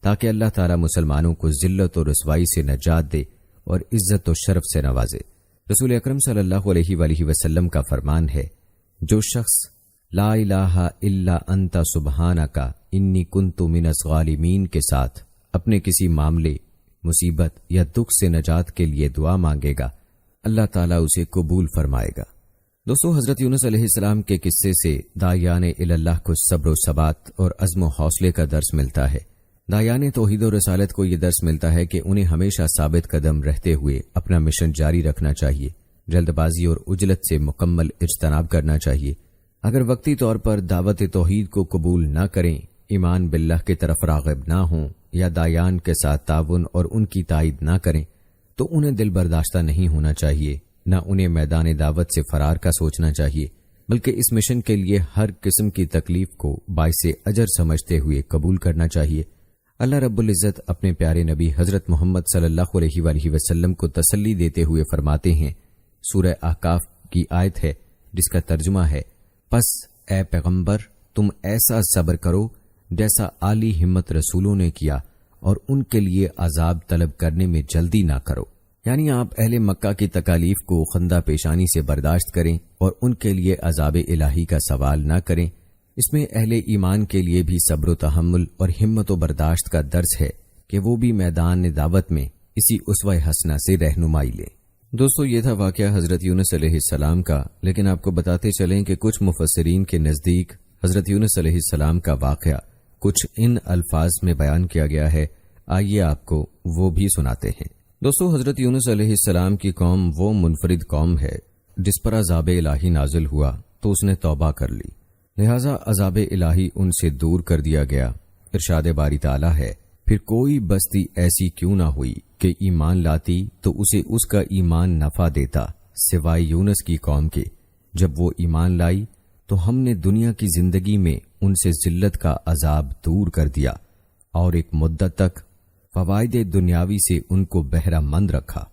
تاکہ اللہ تعالی مسلمانوں کو ذلت و رسوائی سے نجات دے اور عزت و شرف سے نوازے۔ رسول اکرم صلی اللہ علیہ وآلہ وسلم کا فرمان ہے، جو شخص لا الہ الا انت سبحانک انی کنت من الظالمین کے ساتھ اپنے کسی معاملے، مصیبت یا دکھ سے نجات کے لیے دعا مانگے گا، اللہ تعالیٰ اسے قبول فرمائے گا۔ دوستو، حضرت یونس علیہ السلام کے قصے سے داعیان اللہ کو صبر و ثبات اور عزم و حوصلے کا درس ملتا ہے۔ داعیان توحید و رسالت کو یہ درس ملتا ہے کہ انہیں ہمیشہ ثابت قدم رہتے ہوئے اپنا مشن جاری رکھنا چاہیے، جلد بازی اور عجلت سے مکمل اجتناب کرنا چاہیے۔ اگر وقتی طور پر دعوت توحید کو قبول نہ کریں، ایمان باللہ کی طرف راغب نہ ہوں یا داعیان کے ساتھ تعاون اور ان کی تائید نہ کریں تو انہیں دل برداشتہ نہیں ہونا چاہیے، نہ انہیں میدان دعوت سے فرار کا سوچنا چاہیے، بلکہ اس مشن کے لیے ہر قسم کی تکلیف کو باعث اجر سمجھتے ہوئے قبول کرنا چاہیے۔ اللہ رب العزت اپنے پیارے نبی حضرت محمد صلی اللہ علیہ وآلہ وسلم کو تسلی دیتے ہوئے فرماتے ہیں، سورہ احقاف کی آیت ہے جس کا ترجمہ ہے، پس اے پیغمبر تم ایسا صبر کرو جیسا عالی ہمت رسولوں نے کیا اور ان کے لیے عذاب طلب کرنے میں جلدی نہ کرو، یعنی آپ اہل مکہ کی تکالیف کو خندہ پیشانی سے برداشت کریں اور ان کے لیے عذاب الہی کا سوال نہ کریں۔ اس میں اہل ایمان کے لیے بھی صبر و تحمل اور ہمت و برداشت کا درس ہے کہ وہ بھی میدان دعوت میں اسی اسوہ حسنہ سے رہنمائی لیں۔ دوستو، یہ تھا واقعہ حضرت یونس علیہ السلام کا، لیکن آپ کو بتاتے چلیں کہ کچھ مفسرین کے نزدیک حضرت یونس علیہ السلام کا واقعہ کچھ ان الفاظ میں بیان کیا گیا ہے۔ آئیے آپ کو وہ بھی سناتے ہیں۔ دوستو، حضرت یونس علیہ السلام کی قوم وہ منفرد قوم ہے جس پر عذاب الہی نازل ہوا تو اس نے توبہ کر لی، لہذا عذاب الہی ان سے دور کر دیا گیا۔ ارشاد باری تعالیٰ ہے، پھر کوئی بستی ایسی کیوں نہ ہوئی کہ ایمان لاتی تو اسے اس کا ایمان نفع دیتا سوائے یونس کی قوم کے۔ جب وہ ایمان لائی تو ہم نے دنیا کی زندگی میں ان سے ذلت کا عذاب دور کر دیا اور ایک مدت تک فوائد دنیاوی سے ان کو بہرہ مند رکھا۔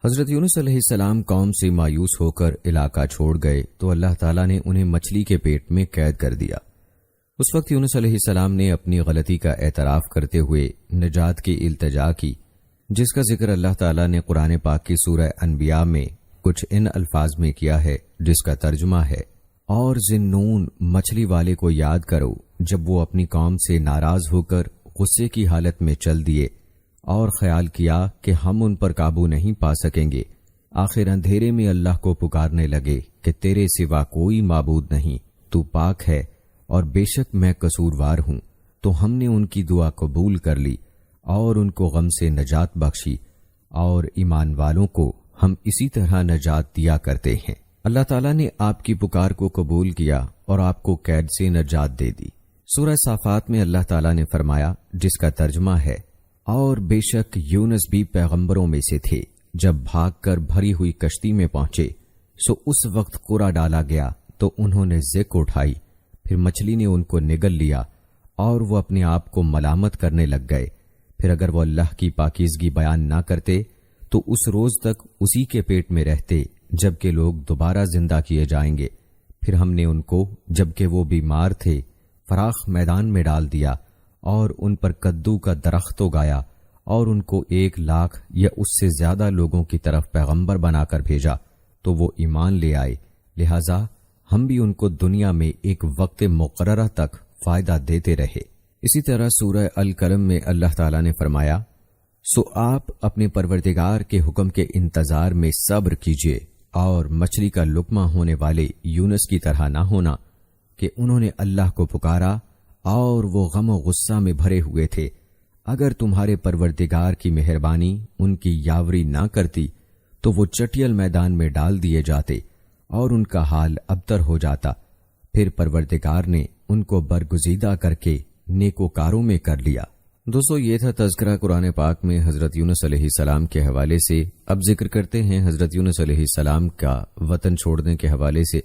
حضرت یونس علیہ السلام قوم سے مایوس ہو کر علاقہ چھوڑ گئے تو اللہ تعالیٰ نے انہیں مچھلی کے پیٹ میں قید کر دیا۔ اس وقت یونس علیہ السلام نے اپنی غلطی کا اعتراف کرتے ہوئے نجات کی التجا کی، جس کا ذکر اللہ تعالیٰ نے قرآن پاک کی سورہ انبیاء میں کچھ ان الفاظ میں کیا ہے، جس کا ترجمہ ہے، اور ذنون مچھلی والے کو یاد کرو جب وہ اپنی قوم سے ناراض ہو کر غصے کی حالت میں چل دیے اور خیال کیا کہ ہم ان پر قابو نہیں پا سکیں گے، آخر اندھیرے میں اللہ کو پکارنے لگے کہ تیرے سوا کوئی معبود نہیں، تو پاک ہے اور بے شک میں قصوروار ہوں۔ تو ہم نے ان کی دعا قبول کر لی اور ان کو غم سے نجات بخشی، اور ایمان والوں کو ہم اسی طرح نجات دیا کرتے ہیں۔ اللہ تعالیٰ نے آپ کی پکار کو قبول کیا اور آپ کو قید سے نجات دے دی۔ سورہ صافات میں اللہ تعالیٰ نے فرمایا، جس کا ترجمہ ہے، اور بے شک یونس بھی پیغمبروں میں سے تھے، جب بھاگ کر بھری ہوئی کشتی میں پہنچے سو اس وقت قرا ڈالا گیا تو انہوں نے ذکر اٹھائی، پھر مچھلی نے ان کو نگل لیا اور وہ اپنے آپ کو ملامت کرنے لگ گئے۔ پھر اگر وہ اللہ کی پاکیزگی بیان نہ کرتے تو اس روز تک اسی کے پیٹ میں رہتے جبکہ لوگ دوبارہ زندہ کیے جائیں گے۔ پھر ہم نے ان کو جبکہ وہ بیمار تھے فراخ میدان میں ڈال دیا اور ان پر کدو کا درخت اگایا اور ان کو 1,00,000 یا اس سے زیادہ لوگوں کی طرف پیغمبر بنا کر بھیجا تو وہ ایمان لے آئے، لہذا ہم بھی ان کو دنیا میں ایک وقت مقررہ تک فائدہ دیتے رہے۔ اسی طرح سورہ القلم میں اللہ تعالیٰ نے فرمایا، سو آپ اپنے پروردگار کے حکم کے انتظار میں صبر کیجیے اور مچھلی کا لقمہ ہونے والے یونس کی طرح نہ ہونا کہ انہوں نے اللہ کو پکارا اور وہ غم و غصہ میں بھرے ہوئے تھے۔ اگر تمہارے پروردگار کی مہربانی ان کی یاوری نہ کرتی تو وہ چٹیل میدان میں ڈال دیے جاتے اور ان کا حال ابتر ہو جاتا۔ پھر پروردگار نے ان کو برگزیدہ کر کے نیکوکاروں میں کر لیا۔ دوستو، یہ تھا تذکرہ قرآن پاک میں حضرت یونس علیہ السلام کے حوالے سے۔ اب ذکر کرتے ہیں حضرت یونس علیہ السلام کا وطن چھوڑنے کے حوالے سے۔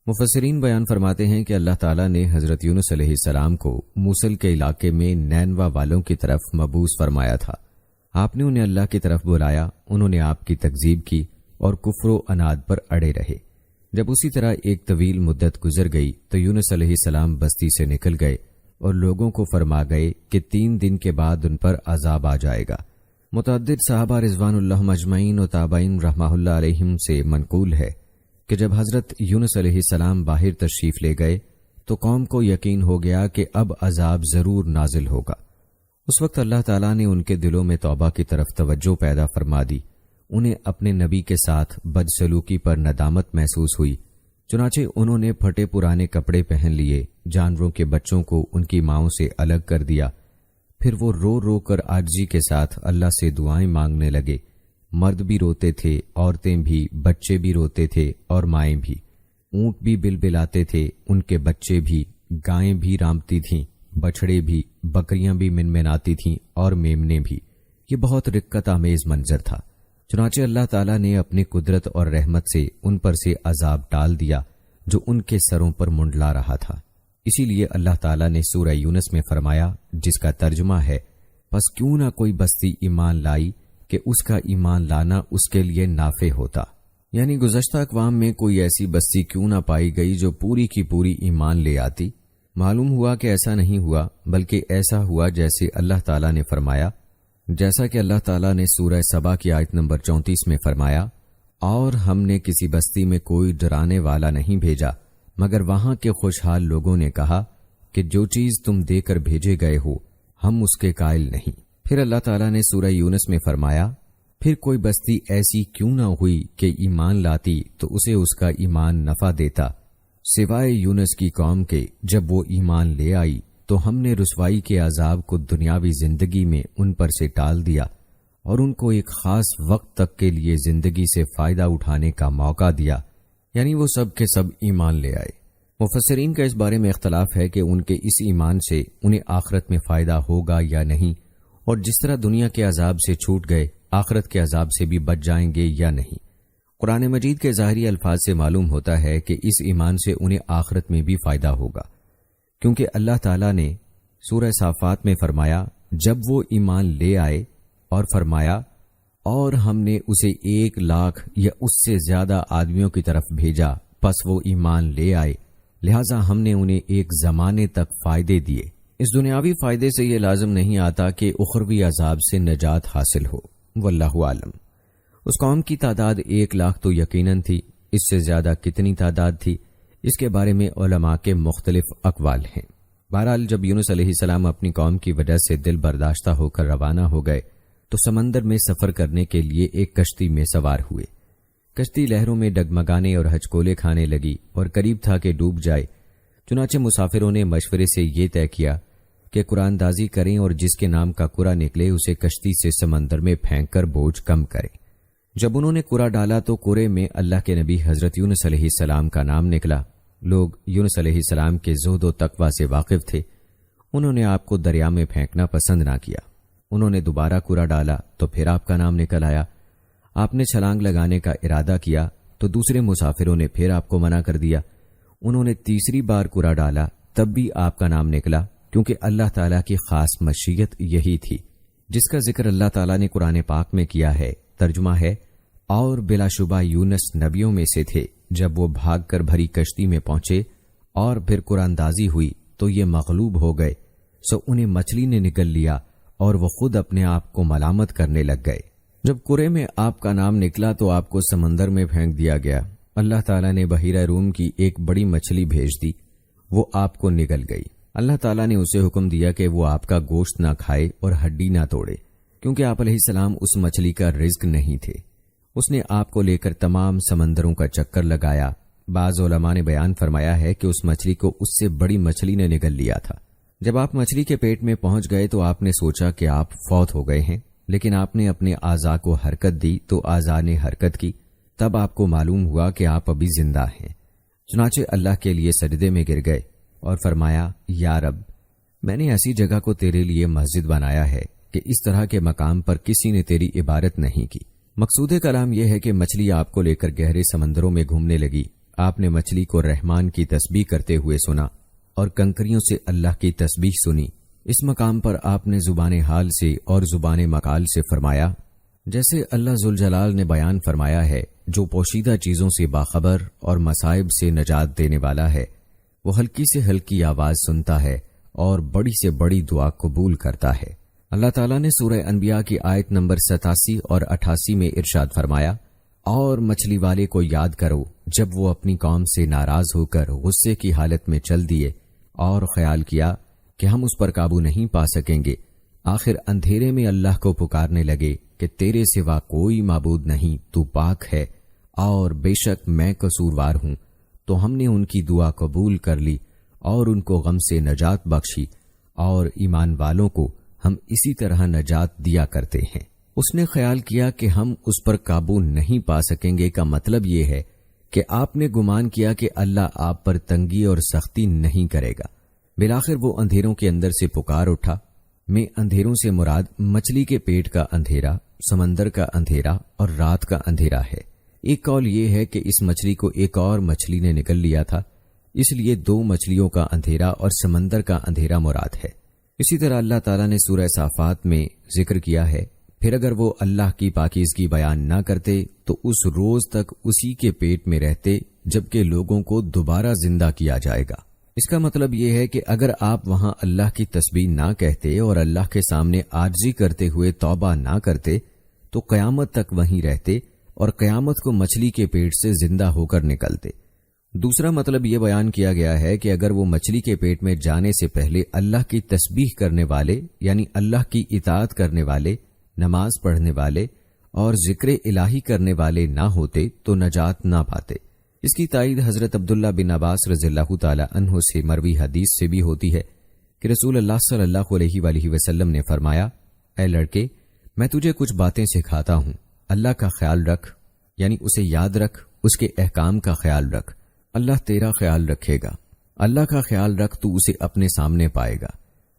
مفسرین بیان فرماتے ہیں کہ اللہ تعالیٰ نے حضرت یونس علیہ السلام کو موصل کے علاقے میں نینوا والوں کی طرف مبعوث فرمایا تھا۔ آپ نے انہیں اللہ کی طرف بلایا، انہوں نے آپ کی تکذیب کی اور کفر و عناد پر اڑے رہے۔ جب اسی طرح ایک طویل مدت گزر گئی تو یونس علیہ السلام بستی سے نکل گئے اور لوگوں کو فرما گئے کہ 3 دن کے بعد ان پر عذاب آ جائے گا۔ متعدد صحابہ رضوان اللہ مجمعین و تابعین رحمہ اللہ علیہم سے منقول ہے کہ جب حضرت یونس علیہ السلام باہر تشریف لے گئے تو قوم کو یقین ہو گیا کہ اب عذاب ضرور نازل ہوگا۔ اس وقت اللہ تعالیٰ نے ان کے دلوں میں توبہ کی طرف توجہ پیدا فرما دی، انہیں اپنے نبی کے ساتھ بدسلوکی پر ندامت محسوس ہوئی، چنانچہ انہوں نے پھٹے پرانے کپڑے پہن لیے، جانوروں کے بچوں کو ان کی ماؤں سے الگ کر دیا، پھر وہ رو رو کر عاجزی کے ساتھ اللہ سے دعائیں مانگنے لگے۔ مرد بھی روتے تھے، عورتیں بھی، بچے بھی روتے تھے اور مائیں بھی، اونٹ بھی بلبلاتے تھے، ان کے بچے بھی، گائیں بھی رامتی تھیں، بچھڑے بھی، بکریاں بھی منمناتی تھیں اور میمنے بھی۔ یہ بہت رقت آمیز منظر تھا۔ چنانچہ اللہ تعالیٰ نے اپنی قدرت اور رحمت سے ان پر سے عذاب ڈال دیا جو ان کے سروں پر منڈلا رہا تھا۔ اسی لیے اللہ تعالیٰ نے سورہ یونس میں فرمایا، جس کا ترجمہ ہے، پس کیوں نہ کوئی بستی ایمان لائی کہ اس کا ایمان لانا اس کے لیے نافع ہوتا۔ یعنی گزشتہ اقوام میں کوئی ایسی بستی کیوں نہ پائی گئی جو پوری کی پوری ایمان لے آتی۔ معلوم ہوا کہ ایسا نہیں ہوا، بلکہ ایسا ہوا جیسے اللہ تعالیٰ نے فرمایا، جیسا کہ اللہ تعالیٰ نے سورہ سبا کی آیت نمبر 34 میں فرمایا، اور ہم نے کسی بستی میں کوئی ڈرانے والا نہیں بھیجا مگر وہاں کے خوشحال لوگوں نے کہا کہ جو چیز تم دے کر بھیجے گئے ہو ہم اس کے قائل نہیں۔ پھر اللہ تعالیٰ نے سورہ یونس میں فرمایا، پھر کوئی بستی ایسی کیوں نہ ہوئی کہ ایمان لاتی تو اسے اس کا ایمان نفع دیتا، سوائے یونس کی قوم کے جب وہ ایمان لے آئی تو ہم نے رسوائی کے عذاب کو دنیاوی زندگی میں ان پر سے ٹال دیا اور ان کو ایک خاص وقت تک کے لیے زندگی سے فائدہ اٹھانے کا موقع دیا، یعنی وہ سب کے سب ایمان لے آئے۔ مفسرین کا اس بارے میں اختلاف ہے کہ ان کے اس ایمان سے انہیں آخرت میں فائدہ ہوگا یا نہیں، اور جس طرح دنیا کے عذاب سے چھوٹ گئے آخرت کے عذاب سے بھی بچ جائیں گے یا نہیں۔ قرآن مجید کے ظاہری الفاظ سے معلوم ہوتا ہے کہ اس ایمان سے انہیں آخرت میں بھی فائدہ ہوگا، کیونکہ اللہ تعالیٰ نے سورہ صافات میں فرمایا، جب وہ ایمان لے آئے، اور فرمایا اور ہم نے اسے 1,00,000 یا اس سے زیادہ آدمیوں کی طرف بھیجا، پس وہ ایمان لے آئے، لہٰذا ہم نے انہیں ایک زمانے تک فائدے دیے۔ اس دنیاوی فائدے سے یہ لازم نہیں آتا کہ اخروی عذاب سے نجات حاصل ہو، واللہ عالم۔ اس قوم کی تعداد 1,00,000 تو یقیناً تھی، اس سے زیادہ کتنی تعداد تھی اس کے بارے میں علماء کے مختلف اقوال ہیں۔ بہرحال جب یونس علیہ السلام اپنی قوم کی وجہ سے دل برداشتہ ہو کر روانہ ہو گئے تو سمندر میں سفر کرنے کے لیے ایک کشتی میں سوار ہوئے۔ کشتی لہروں میں ڈگمگانے اور ہچکولے کھانے لگی اور قریب تھا کہ ڈوب جائے، چنانچہ مسافروں نے مشورے سے یہ طے کیا کہ قرآن دازی کریں اور جس کے نام کا قرآن نکلے اسے کشتی سے سمندر میں پھینک کر بوجھ کم کریں۔ جب انہوں نے قرآن ڈالا تو قرے میں اللہ کے نبی حضرت یونس علیہ السلام کا نام نکلا۔ لوگ یونس علیہ السلام کے زہد و تقوی سے واقف تھے، انہوں نے آپ کو دریا میں پھینکنا پسند نہ کیا۔ انہوں نے دوبارہ قرآن ڈالا تو پھر آپ کا نام نکل آیا۔ آپ نے چھلانگ لگانے کا ارادہ کیا تو دوسرے مسافروں نے پھر آپ کو منع کر دیا۔ انہوں نے تیسری بار قرآن ڈالا تب بھی آپ کا نام نکلا، کیونکہ اللہ تعالیٰ کی خاص مشیت یہی تھی جس کا ذکر اللہ تعالیٰ نے قرآن پاک میں کیا ہے۔ ترجمہ ہے، اور بلا شبہ یونس نبیوں میں سے تھے، جب وہ بھاگ کر بھری کشتی میں پہنچے اور پھر قرآن دازی ہوئی تو یہ مغلوب ہو گئے، سو انہیں مچھلی نے نگل لیا اور وہ خود اپنے آپ کو ملامت کرنے لگ گئے۔ جب قرے میں آپ کا نام نکلا تو آپ کو سمندر میں پھینک دیا گیا۔ اللہ تعالیٰ نے بحیرہ روم کی ایک بڑی مچھلی بھیج دی، وہ آپ کو نگل گئی۔ اللہ تعالیٰ نے اسے حکم دیا کہ وہ آپ کا گوشت نہ کھائے اور ہڈی نہ توڑے، کیونکہ آپ علیہ السلام اس مچھلی کا رزق نہیں تھے۔ اس نے آپ کو لے کر تمام سمندروں کا چکر لگایا۔ بعض علماء نے بیان فرمایا ہے کہ اس مچھلی کو اس سے بڑی مچھلی نے نگل لیا تھا۔ جب آپ مچھلی کے پیٹ میں پہنچ گئے تو آپ نے سوچا کہ آپ فوت ہو گئے ہیں، لیکن آپ نے اپنے اعضاء کو حرکت دی تو اعضاء نے حرکت کی، تب آپ کو معلوم ہوا کہ آپ ابھی زندہ ہیں۔ چنانچہ اللہ کے لیے سجدے میں گر گئے اور فرمایا، یا رب، میں نے ایسی جگہ کو تیرے لیے مسجد بنایا ہے کہ اس طرح کے مقام پر کسی نے تیری عبادت نہیں کی۔ مقصود کلام یہ ہے کہ مچھلی آپ کو لے کر گہرے سمندروں میں گھومنے لگی۔ آپ نے مچھلی کو رحمان کی تسبیح کرتے ہوئے سنا اور کنکریوں سے اللہ کی تسبیح سنی۔ اس مقام پر آپ نے زبان حال سے اور زبان مقال سے فرمایا، جیسے اللہ ذوالجلال نے بیان فرمایا ہے، جو پوشیدہ چیزوں سے باخبر اور مصائب سے نجات دینے والا ہے، وہ ہلکی سے ہلکی آواز سنتا ہے اور بڑی سے بڑی دعا قبول کرتا ہے۔ اللہ تعالیٰ نے سورہ انبیاء کی آیت نمبر 87 اور 88 میں ارشاد فرمایا، اور مچھلی والے کو یاد کرو جب وہ اپنی قوم سے ناراض ہو کر غصے کی حالت میں چل دیے اور خیال کیا کہ ہم اس پر قابو نہیں پا سکیں گے، آخر اندھیرے میں اللہ کو پکارنے لگے کہ تیرے سوا کوئی معبود نہیں، تو پاک ہے اور بے شک میں قصوروار ہوں۔ تو ہم نے ان کی دعا قبول کر لی اور ان کو غم سے نجات بخشی، اور ایمان والوں کو ہم اسی طرح نجات دیا کرتے ہیں۔ اس نے خیال کیا کہ ہم اس پر قابو نہیں پا سکیں گے کا مطلب یہ ہے کہ آپ نے گمان کیا کہ اللہ آپ پر تنگی اور سختی نہیں کرے گا۔ بالآخر وہ اندھیروں کے اندر سے پکار اٹھا۔ میں اندھیروں سے مراد مچھلی کے پیٹ کا اندھیرا، سمندر کا اندھیرا اور رات کا اندھیرا ہے۔ ایک قول یہ ہے کہ اس مچھلی کو ایک اور مچھلی نے نگل لیا تھا، اس لیے 2 مچھلیوں کا اندھیرا اور سمندر کا اندھیرا مراد ہے۔ اسی طرح اللہ تعالیٰ نے سورہ صافات میں ذکر کیا ہے، پھر اگر وہ اللہ کی پاکیزگی بیان نہ کرتے تو اس روز تک اسی کے پیٹ میں رہتے جبکہ لوگوں کو دوبارہ زندہ کیا جائے گا۔ اس کا مطلب یہ ہے کہ اگر آپ وہاں اللہ کی تسبیح نہ کہتے اور اللہ کے سامنے عاجزی کرتے ہوئے توبہ نہ کرتے تو قیامت تک وہیں رہتے اور قیامت کو مچھلی کے پیٹ سے زندہ ہو کر نکلتے۔ دوسرا مطلب یہ بیان کیا گیا ہے کہ اگر وہ مچھلی کے پیٹ میں جانے سے پہلے اللہ کی تسبیح کرنے والے یعنی اللہ کی اطاعت کرنے والے، نماز پڑھنے والے اور ذکر الہی کرنے والے نہ ہوتے تو نجات نہ پاتے۔ اس کی تائید حضرت عبداللہ بن عباس رضی اللہ تعالی عنہ سے مروی حدیث سے بھی ہوتی ہے کہ رسول اللہ صلی اللہ علیہ وآلہ وسلم نے فرمایا، اے لڑکے، میں تجھے کچھ باتیں سکھاتا ہوں، اللہ کا خیال رکھ، یعنی اسے یاد رکھ، اس کے احکام کا خیال رکھ، اللہ تیرا خیال رکھے گا۔ اللہ کا خیال رکھ تو اسے اپنے سامنے پائے گا۔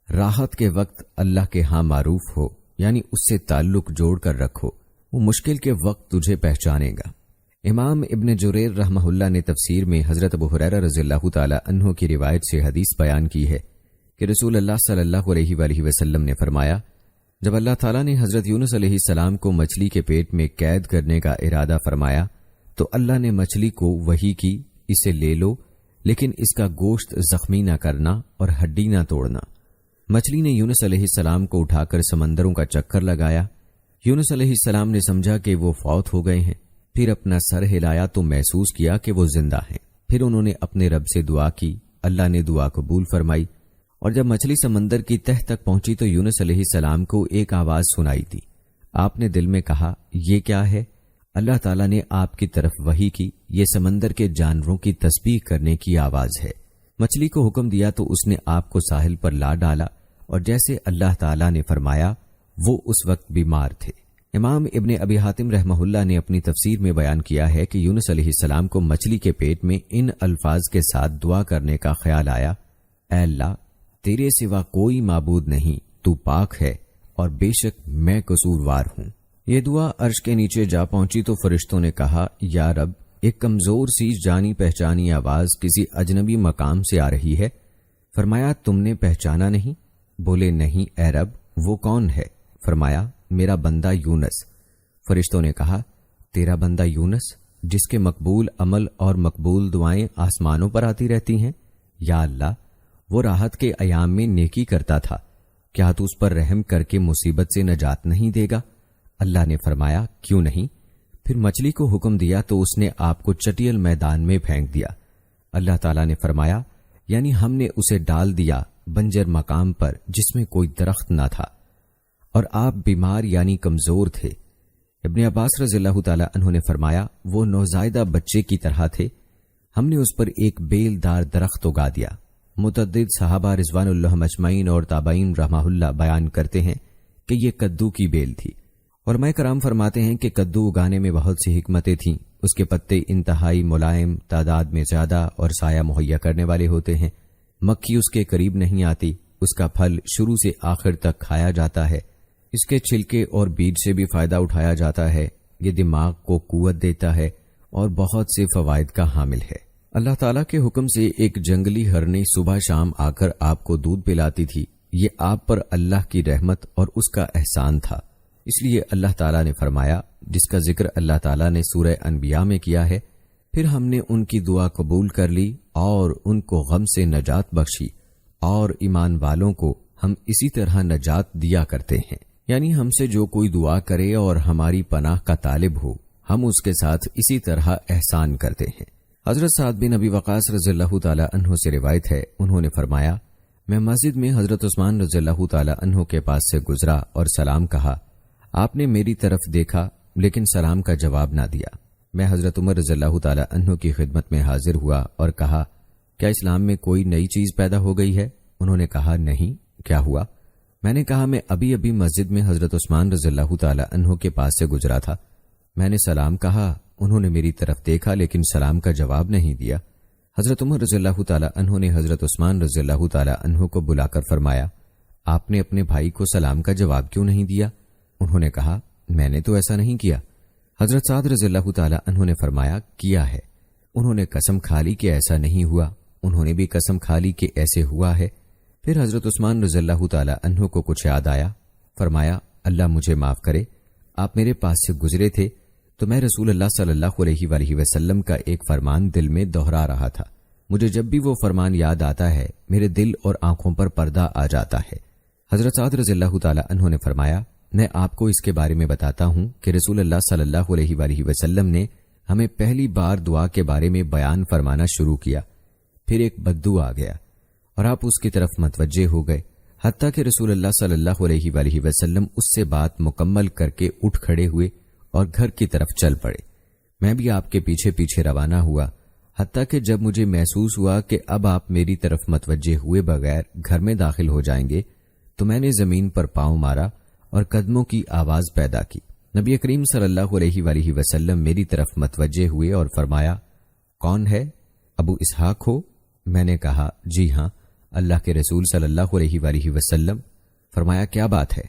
راحت کے وقت اللہ کے ہاں معروف ہو، یعنی اس سے تعلق جوڑ کر رکھو، وہ مشکل کے وقت تجھے پہچانے گا۔ امام ابن جریر رحمہ اللہ نے تفسیر میں حضرت ابو ہریرہ رضی اللہ تعالی عنہ کی روایت سے حدیث بیان کی ہے کہ رسول اللہ صلی اللہ علیہ وآلہ وسلم نے فرمایا، جب اللہ تعالیٰ نے حضرت یونس علیہ السلام کو مچھلی کے پیٹ میں قید کرنے کا ارادہ فرمایا تو اللہ نے مچھلی کو وحی کی، اسے لے لو لیکن اس کا گوشت زخمی نہ کرنا اور ہڈی نہ توڑنا۔ مچھلی نے یونس علیہ السلام کو اٹھا کر سمندروں کا چکر لگایا۔ یونس علیہ السلام نے سمجھا کہ وہ فوت ہو گئے ہیں، پھر اپنا سر ہلایا تو محسوس کیا کہ وہ زندہ ہیں۔ پھر انہوں نے اپنے رب سے دعا کی، اللہ نے دعا قبول فرمائی، اور جب مچھلی سمندر کی تہ تک پہنچی تو یونس علیہ السلام کو ایک آواز سنائی دی۔ آپ نے دل میں کہا، یہ کیا ہے؟ اللہ تعالیٰ نے آپ کی طرف وحی کی، یہ سمندر کے جانوروں کی تسبیح کرنے کی آواز ہے۔ مچھلی کو حکم دیا تو اس نے آپ کو ساحل پر لا ڈالا، اور جیسے اللہ تعالیٰ نے فرمایا وہ اس وقت بیمار تھے۔ امام ابن ابی حاتم رحمہ اللہ نے اپنی تفسیر میں بیان کیا ہے کہ یونس علیہ السلام کو مچھلی کے پیٹ میں ان الفاظ کے ساتھ دعا کرنے کا خیال آیا، اے اللہ، تیرے سوا کوئی معبود نہیں، تو پاک ہے اور بے شک میں قصوروار ہوں۔ یہ دعا عرش کے نیچے جا پہنچی تو فرشتوں نے کہا، یا رب، ایک کمزور سی جانی پہچانی آواز کسی اجنبی مقام سے آ رہی ہے۔ فرمایا، تم نے پہچانا نہیں؟ بولے، نہیں اے رب، وہ کون ہے؟ فرمایا، میرا بندہ یونس۔ فرشتوں نے کہا، تیرا بندہ یونس جس کے مقبول عمل اور مقبول دعائیں آسمانوں پر آتی رہتی ہیں؟ یا اللہ، وہ راحت کے ایام میں نیکی کرتا تھا، کیا تو اس پر رحم کر کے مصیبت سے نجات نہیں دے گا؟ اللہ نے فرمایا، کیوں نہیں؟ پھر مچھلی کو حکم دیا تو اس نے آپ کو چٹیل میدان میں پھینک دیا۔ اللہ تعالیٰ نے فرمایا، یعنی ہم نے اسے ڈال دیا بنجر مقام پر جس میں کوئی درخت نہ تھا، اور آپ بیمار یعنی کمزور تھے۔ ابن عباس رضی اللہ تعالی عنہ نے فرمایا، وہ نوزائیدہ بچے کی طرح تھے، ہم نے اس پر ایک بیل دار درخت اگا دیا۔ متعدد صحابہ رضوان اللہ مجمعین اور تابعین رحمہ اللہ بیان کرتے ہیں کہ یہ کدو کی بیل تھی۔ علماء کرام فرماتے ہیں کہ کدو اگانے میں بہت سی حکمتیں تھیں۔ اس کے پتے انتہائی ملائم، تعداد میں زیادہ اور سایہ مہیا کرنے والے ہوتے ہیں۔ مکھی اس کے قریب نہیں آتی، اس کا پھل شروع سے آخر تک کھایا جاتا ہے۔ اس کے چھلکے اور بیج سے بھی فائدہ اٹھایا جاتا ہے۔ یہ دماغ کو قوت دیتا ہے اور بہت سے فوائد کا حامل ہے۔ اللہ تعالیٰ کے حکم سے ایک جنگلی ہرنی صبح شام آ کر آپ کو دودھ پلاتی تھی۔ یہ آپ پر اللہ کی رحمت اور اس کا احسان تھا۔ اس لیے اللہ تعالیٰ نے فرمایا، جس کا ذکر اللہ تعالیٰ نے سورہ انبیاء میں کیا ہے، پھر ہم نے ان کی دعا قبول کر لی اور ان کو غم سے نجات بخشی، اور ایمان والوں کو ہم اسی طرح نجات دیا کرتے ہیں۔ یعنی ہم سے جو کوئی دعا کرے اور ہماری پناہ کا طالب ہو، ہم اس کے ساتھ اسی طرح احسان کرتے ہیں۔ حضرت سعد بن ابی وقاص رضی اللہ تعالی عنہ سے روایت ہے، انہوں نے فرمایا، میں مسجد میں حضرت عثمان رضی اللہ تعالی عنہ کے پاس سے گزرا اور سلام کہا۔ آپ نے میری طرف دیکھا لیکن سلام کا جواب نہ دیا۔ میں حضرت عمر رضی اللہ تعالی عنہ کی خدمت میں حاضر ہوا اور کہا، کیا اسلام میں کوئی نئی چیز پیدا ہو گئی ہے؟ انہوں نے کہا، نہیں، کیا ہوا؟ میں نے کہا، میں ابھی مسجد میں حضرت عثمان رضی اللہ تعالی عنہ کے پاس سے گزرا تھا، میں نے سلام کہا، انہوں نے میری طرف دیکھا لیکن سلام کا جواب نہیں دیا۔ حضرت عمر رضی اللہ تعالی عنہ نے حضرت عثمان رضی اللہ تعالی عنہ کو بلا کر فرمایا، آپ نے اپنے بھائی کو سلام کا جواب کیوں نہیں دیا؟ انہوں نے کہا، میں نے تو ایسا نہیں کیا۔ حضرت سعد رضی اللہ تعالی عنہ نے فرمایا، کیا ہے؟ انہوں نے قسم کھا لی کہ ایسا نہیں ہوا۔ انہوں نے بھی قسم کھا لی کہ ایسے ہوا ہے۔ پھر حضرت عثمان رضی اللہ تعالی عنہ کو کچھ یاد آیا، فرمایا، اللہ مجھے معاف کرے، آپ میرے پاس سے گزرے تھے تو میں رسول اللہ صلی اللہ علیہ وآلہ وسلم کا ایک فرمان دل میں دہرا رہا تھا۔ مجھے جب بھی وہ فرمان یاد آتا ہے میرے دل اور آنکھوں پر پردہ آ جاتا ہے۔ حضرت سعد رضی اللہ تعالی عنہ نے فرمایا، میں آپ کو اس کے بارے میں بتاتا ہوں کہ رسول اللہ صلی اللہ علیہ وآلہ وسلم نے ہمیں پہلی بار دعا کے بارے میں بیان فرمانا شروع کیا، پھر ایک بددو آ گیا اور آپ اس کی طرف متوجہ ہو گئے، حتیٰ کہ رسول اللہ صلی اللہ علیہ وآلہ وسلم اس سے بات مکمل کر کے اٹھ کھڑے ہوئے اور گھر کی طرف چل پڑے۔ میں بھی آپ کے پیچھے پیچھے روانہ ہوا، حتیٰ کہ جب مجھے محسوس ہوا کہ اب آپ میری طرف متوجہ ہوئے بغیر گھر میں داخل ہو جائیں گے تو میں نے زمین پر پاؤں مارا اور قدموں کی آواز پیدا کی۔ نبی کریم صلی اللہ علیہ وآلہ وسلم میری طرف متوجہ ہوئے اور فرمایا، کون ہے؟ ابو اسحاق ہو؟ میں نے کہا، جی ہاں اللہ کے رسول صلی اللہ علیہ وآلہ وسلم۔ فرمایا، کیا بات ہے؟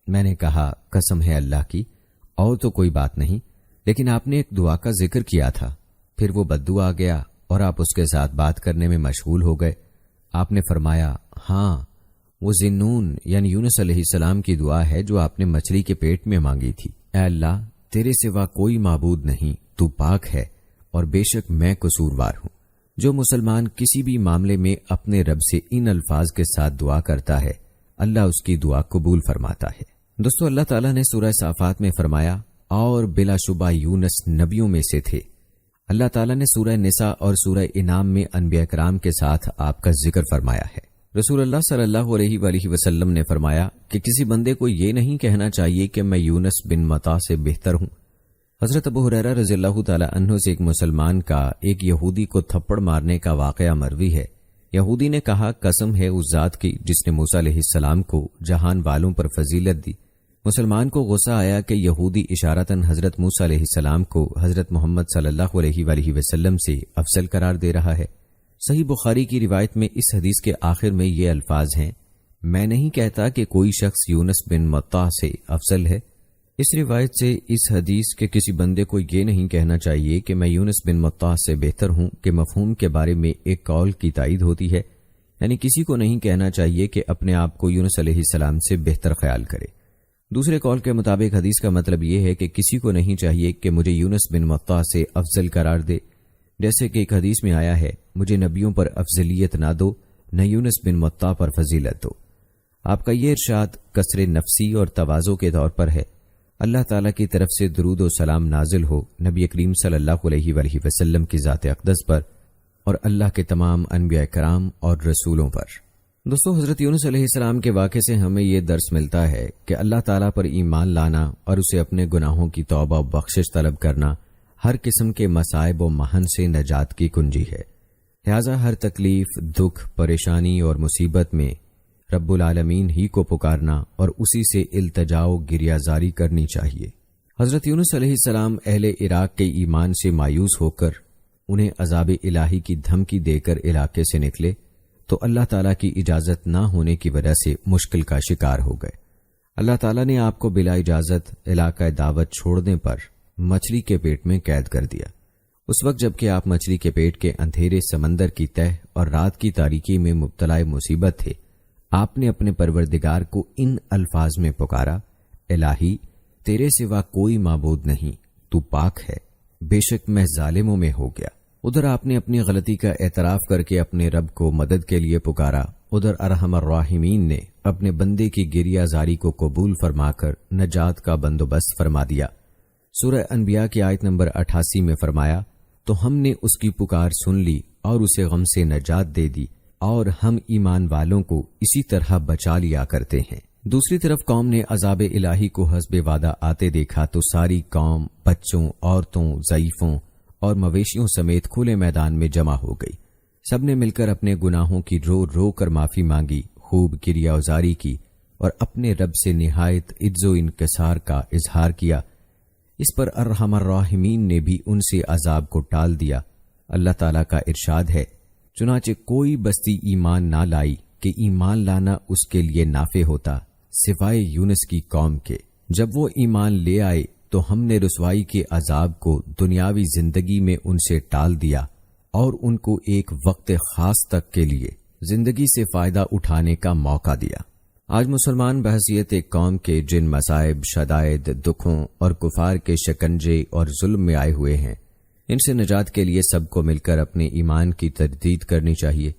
میں نے کہا، قسم ہے اللہ کی، اور تو کوئی بات نہیں، لیکن آپ نے ایک دعا کا ذکر کیا تھا، پھر وہ بددو آ گیا اور آپ اس کے ساتھ بات کرنے میں مشغول ہو گئے۔ آپ نے فرمایا، ہاں وہ ذنون یعنی یونس علیہ السلام کی دعا ہے جو آپ نے مچھلی کے پیٹ میں مانگی تھی۔ اے اللہ، تیرے سوا کوئی معبود نہیں، تو پاک ہے اور بے شک میں قصوروار ہوں۔ جو مسلمان کسی بھی معاملے میں اپنے رب سے ان الفاظ کے ساتھ دعا کرتا ہے اللہ اس کی دعا قبول فرماتا ہے۔ دوستو، اللہ تعالیٰ نے سورہ صافات میں فرمایا، اور بلا شبہ یونس نبیوں میں سے تھے۔ اللہ تعالیٰ نے سورہ نساء اور سورہ انعام میں انبیاء کرام کے ساتھ آپ کا ذکر فرمایا ہے۔ رسول اللہ صلی اللہ علیہ وآلہ وسلم نے فرمایا کہ کسی بندے کو یہ نہیں کہنا چاہیے کہ میں یونس بن متا سے بہتر ہوں۔ حضرت ابو ہریرہ رضی اللہ تعالی عنہ سے ایک مسلمان کا ایک یہودی کو تھپڑ مارنے کا واقعہ مروی ہے۔ یہودی نے کہا، قسم ہے اس ذات کی جس نے موسیٰ علیہ السلام کو جہان والوں پر فضیلت دی۔ مسلمان کو غصہ آیا کہ یہودی اشارتاً حضرت موسیٰ علیہ السلام کو حضرت محمد صلی اللہ علیہ وآلہ وسلم سے افضل قرار دے رہا ہے۔ صحیح بخاری کی روایت میں اس حدیث کے آخر میں یہ الفاظ ہیں، میں نہیں کہتا کہ کوئی شخص یونس بن متا سے افضل ہے۔ اس روایت سے اس حدیث کے کسی بندے کو یہ نہیں کہنا چاہیے کہ میں یونس بن متا سے بہتر ہوں کہ مفہوم کے بارے میں ایک قول کی تائید ہوتی ہے، یعنی کسی کو نہیں کہنا چاہیے کہ اپنے آپ کو یونس علیہ السلام سے بہتر خیال کرے۔ دوسرے قول کے مطابق حدیث کا مطلب یہ ہے کہ کسی کو نہیں چاہیے کہ مجھے یونس بن متا سے افضل قرار دے، جیسے کہ ایک حدیث میں آیا ہے، مجھے نبیوں پر افضلیت نہ دو، نہ یونس بن متا پر فضیلت دو۔ آپ کا یہ ارشاد کسر نفسی اور تواضع کے طور پر ہے۔ اللہ تعالیٰ کی طرف سے درود و سلام نازل ہو نبی کریم صلی اللہ علیہ وآلہ وسلم کی ذات اقدس پر اور اللہ کے تمام انبیاء کرام اور رسولوں پر۔ دوستو، حضرت یونس علیہ السلام کے واقعے سے ہمیں یہ درس ملتا ہے کہ اللہ تعالیٰ پر ایمان لانا اور اسے اپنے گناہوں کی توبہ و بخشش طلب کرنا ہر قسم کے مصائب و محن سے نجات کی کنجی ہے۔ لہذا ہر تکلیف، دکھ، پریشانی اور مصیبت میں رب العالمین ہی کو پکارنا اور اسی سے التجا و گریہ زاری کرنی چاہیے۔ حضرت یونس علیہ السلام اہل عراق کے ایمان سے مایوس ہو کر انہیں عذاب الہی کی دھمکی دے کر علاقے سے نکلے تو اللہ تعالیٰ کی اجازت نہ ہونے کی وجہ سے مشکل کا شکار ہو گئے۔ اللہ تعالیٰ نے آپ کو بلا اجازت علاقہ دعوت چھوڑنے پر مچھلی کے پیٹ میں قید کر دیا۔ اس وقت جب کہ آپ مچھلی کے پیٹ کے اندھیرے سمندر کی تہ اور رات کی تاریکی میں مبتلا مصیبت تھے، آپ نے اپنے پروردگار کو ان الفاظ میں پکارا، الہی تیرے سوا کوئی معبود نہیں، تو پاک ہے، بے شک میں ظالموں میں ہو گیا۔ ادھر آپ نے اپنی غلطی کا اعتراف کر کے اپنے رب کو مدد کے لیے پکارا، ادھر ارحم الراحمین نے اپنے بندے کی گریہ زاری کو قبول فرما کر نجات کا بندوبست فرما دیا۔ سورہ انبیاء کی آیت نمبر 88 میں فرمایا، تو ہم نے اس کی پکار سن لی اور اسے غم سے نجات دے دی، اور ہم ایمان والوں کو اسی طرح بچا لیا کرتے ہیں۔ دوسری طرف قوم نے عذاب الہی کو حسب وعدہ آتے دیکھا تو ساری قوم بچوں، عورتوں، ضعیفوں اور مویشیوں سمیت کھلے میدان میں جمع ہو گئی۔ سب نے مل کر اپنے گناہوں کی رو رو کر معافی مانگی، خوب گریہ وزاری کی اور اپنے رب سے نہایت عجز و انکسار کا اظہار کیا۔ اس پر ارحم الراحمین نے بھی ان سے عذاب کو ٹال دیا۔ اللہ تعالیٰ کا ارشاد ہے، چنانچہ کوئی بستی ایمان نہ لائی کہ ایمان لانا اس کے لیے نافع ہوتا سوائے یونس کی قوم کے۔ جب وہ ایمان لے آئے تو ہم نے رسوائی کے عذاب کو دنیاوی زندگی میں ان سے ٹال دیا اور ان کو ایک وقت خاص تک کے لیے زندگی سے فائدہ اٹھانے کا موقع دیا۔ آج مسلمان بحیثیت ایک قوم کے جن مصائب، شدائد، دکھوں اور کفار کے شکنجے اور ظلم میں آئے ہوئے ہیں، ان سے نجات کے لیے سب کو مل کر اپنے ایمان کی تجدید کرنی چاہیے،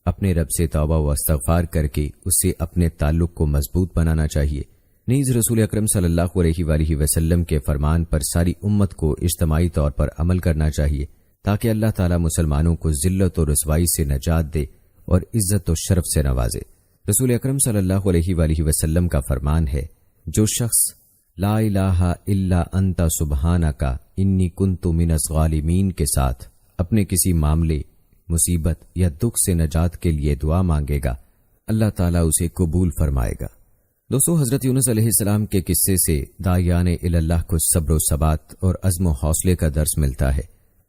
اپنے رب سے توبہ و استغفار کر کے اس سے اپنے تعلق کو مضبوط بنانا چاہیے۔ نیز رسول اکرم صلی اللہ علیہ وآلہ وسلم کے فرمان پر ساری امت کو اجتماعی طور پر عمل کرنا چاہیے تاکہ اللہ تعالی مسلمانوں کو ذلت و رسوائی سے نجات دے اور عزت و شرف سے نوازے۔ رسول اکرم صلی اللہ علیہ وآلہ وسلم کا فرمان ہے، جو شخص لا الہ الا انت سبحانک انی کنت من الظالمین کے ساتھ اپنے کسی معاملے، مصیبت یا دکھ سے نجات کے لیے دعا مانگے گا، اللہ تعالیٰ اسے قبول فرمائے گا۔ دوستو، حضرت یونس علیہ السلام کے قصے سے داعیان اللہ کو صبر و ثبات اور عزم و حوصلے کا درس ملتا ہے۔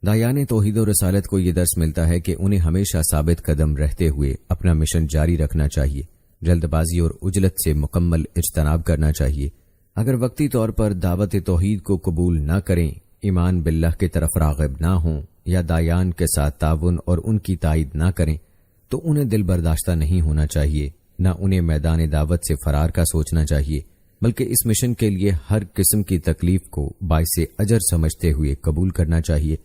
داعیان توحید و رسالت کو یہ درس ملتا ہے کہ انہیں ہمیشہ ثابت قدم رہتے ہوئے اپنا مشن جاری رکھنا چاہیے، جلد بازی اور عجلت سے مکمل اجتناب کرنا چاہیے۔ اگر وقتی طور پر دعوت توحید کو قبول نہ کریں، ایمان باللہ کی طرف راغب نہ ہوں یا داعیان کے ساتھ تعاون اور ان کی تائید نہ کریں تو انہیں دل برداشتہ نہیں ہونا چاہیے، نہ انہیں میدان دعوت سے فرار کا سوچنا چاہیے، بلکہ اس مشن کے لیے ہر قسم کی تکلیف کو باعث اجر سمجھتے ہوئے قبول کرنا چاہیے۔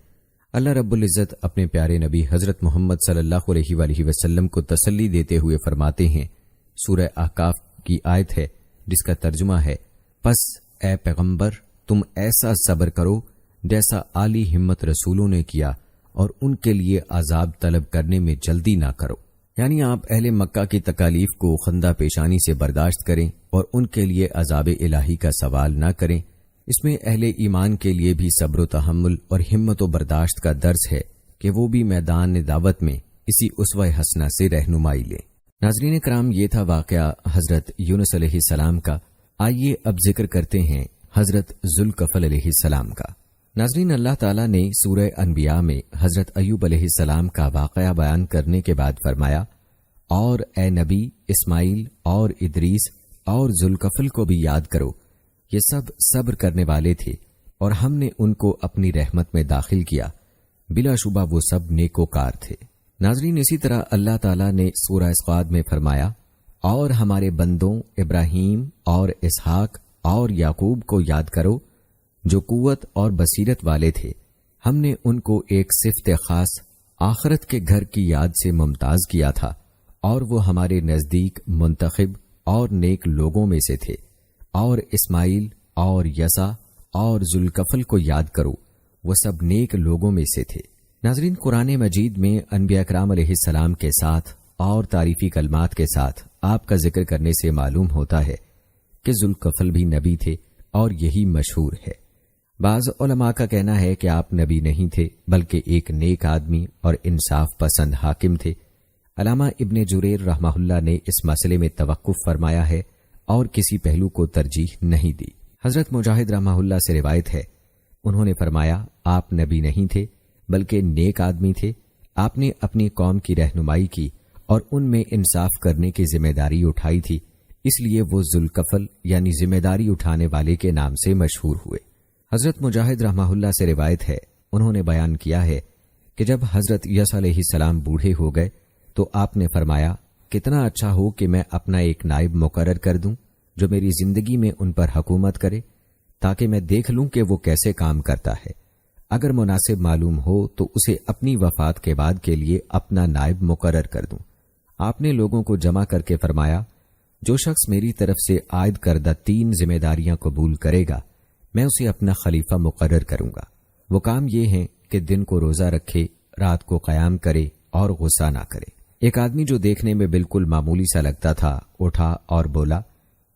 اللہ رب العزت اپنے پیارے نبی حضرت محمد صلی اللہ علیہ وآلہ وسلم کو تسلی دیتے ہوئے فرماتے ہیں، سورہ احقاف کی آیت ہے جس کا ترجمہ ہے، پس اے پیغمبر تم ایسا صبر کرو جیسا عالی ہمت رسولوں نے کیا اور ان کے لیے عذاب طلب کرنے میں جلدی نہ کرو، یعنی آپ اہل مکہ کی تکالیف کو خندہ پیشانی سے برداشت کریں اور ان کے لیے عذاب الہی کا سوال نہ کریں۔ اس میں اہل ایمان کے لیے بھی صبر و تحمل اور ہمت و برداشت کا درس ہے کہ وہ بھی میدان دعوت میں اسی اسوہ حسنہ سے رہنمائی لیں۔ ناظرین کرام، یہ تھا واقعہ حضرت یونس علیہ السلام کا۔ آئیے اب ذکر کرتے ہیں حضرت ذوالکفل علیہ السلام کا۔ ناظرین، اللہ تعالیٰ نے سورہ انبیاء میں حضرت ایوب علیہ السلام کا واقعہ بیان کرنے کے بعد فرمایا، اور اے نبی اسماعیل اور ادریس اور ذوالکفل کو بھی یاد کرو، یہ سب صبر کرنے والے تھے اور ہم نے ان کو اپنی رحمت میں داخل کیا، بلا شبہ وہ سب نیکوکار تھے۔ ناظرین، اسی طرح اللہ تعالیٰ نے سورہ صاد میں فرمایا، اور ہمارے بندوں ابراہیم اور اسحاق اور یعقوب کو یاد کرو جو قوت اور بصیرت والے تھے، ہم نے ان کو ایک صفت خاص آخرت کے گھر کی یاد سے ممتاز کیا تھا، اور وہ ہمارے نزدیک منتخب اور نیک لوگوں میں سے تھے۔ اور اسماعیل اور یسع اور ذوالکفل کو یاد کرو، وہ سب نیک لوگوں میں سے تھے۔ ناظرین، قرآن مجید میں انبیاء کرام علیہ السلام کے ساتھ اور تعریفی کلمات کے ساتھ آپ کا ذکر کرنے سے معلوم ہوتا ہے کہ ذوالکفل بھی نبی تھے، اور یہی مشہور ہے۔ بعض علماء کا کہنا ہے کہ آپ نبی نہیں تھے بلکہ ایک نیک آدمی اور انصاف پسند حاکم تھے۔ علامہ ابن جریر رحمہ اللہ نے اس مسئلے میں توقف فرمایا ہے اور کسی پہلو کو ترجیح نہیں دی۔ حضرت مجاہد رحمہ اللہ سے روایت ہے، انہوں نے فرمایا، آپ نبی نہیں تھے بلکہ نیک آدمی تھے، آپ نے اپنی قوم کی رہنمائی کی اور ان میں انصاف کرنے کی ذمہ داری اٹھائی تھی، اس لیے وہ ذوالکفل یعنی ذمہ داری اٹھانے والے کے نام سے مشہور ہوئے۔ حضرت مجاہد رحمہ اللہ سے روایت ہے، انہوں نے بیان کیا ہے کہ جب حضرت یسع علیہ السلام بوڑھے ہو گئے تو آپ نے فرمایا، کتنا اچھا ہو کہ میں اپنا ایک نائب مقرر کر دوں جو میری زندگی میں ان پر حکومت کرے، تاکہ میں دیکھ لوں کہ وہ کیسے کام کرتا ہے، اگر مناسب معلوم ہو تو اسے اپنی وفات کے بعد کے لیے اپنا نائب مقرر کر دوں۔ آپ نے لوگوں کو جمع کر کے فرمایا، جو شخص میری طرف سے عائد کردہ 3 ذمہ داریاں قبول کرے گا میں اسے اپنا خلیفہ مقرر کروں گا۔ وہ کام یہ ہیں کہ دن کو روزہ رکھے، رات کو قیام کرے اور غصہ نہ کرے۔ ایک آدمی جو دیکھنے میں بالکل معمولی سا لگتا تھا اٹھا اور بولا،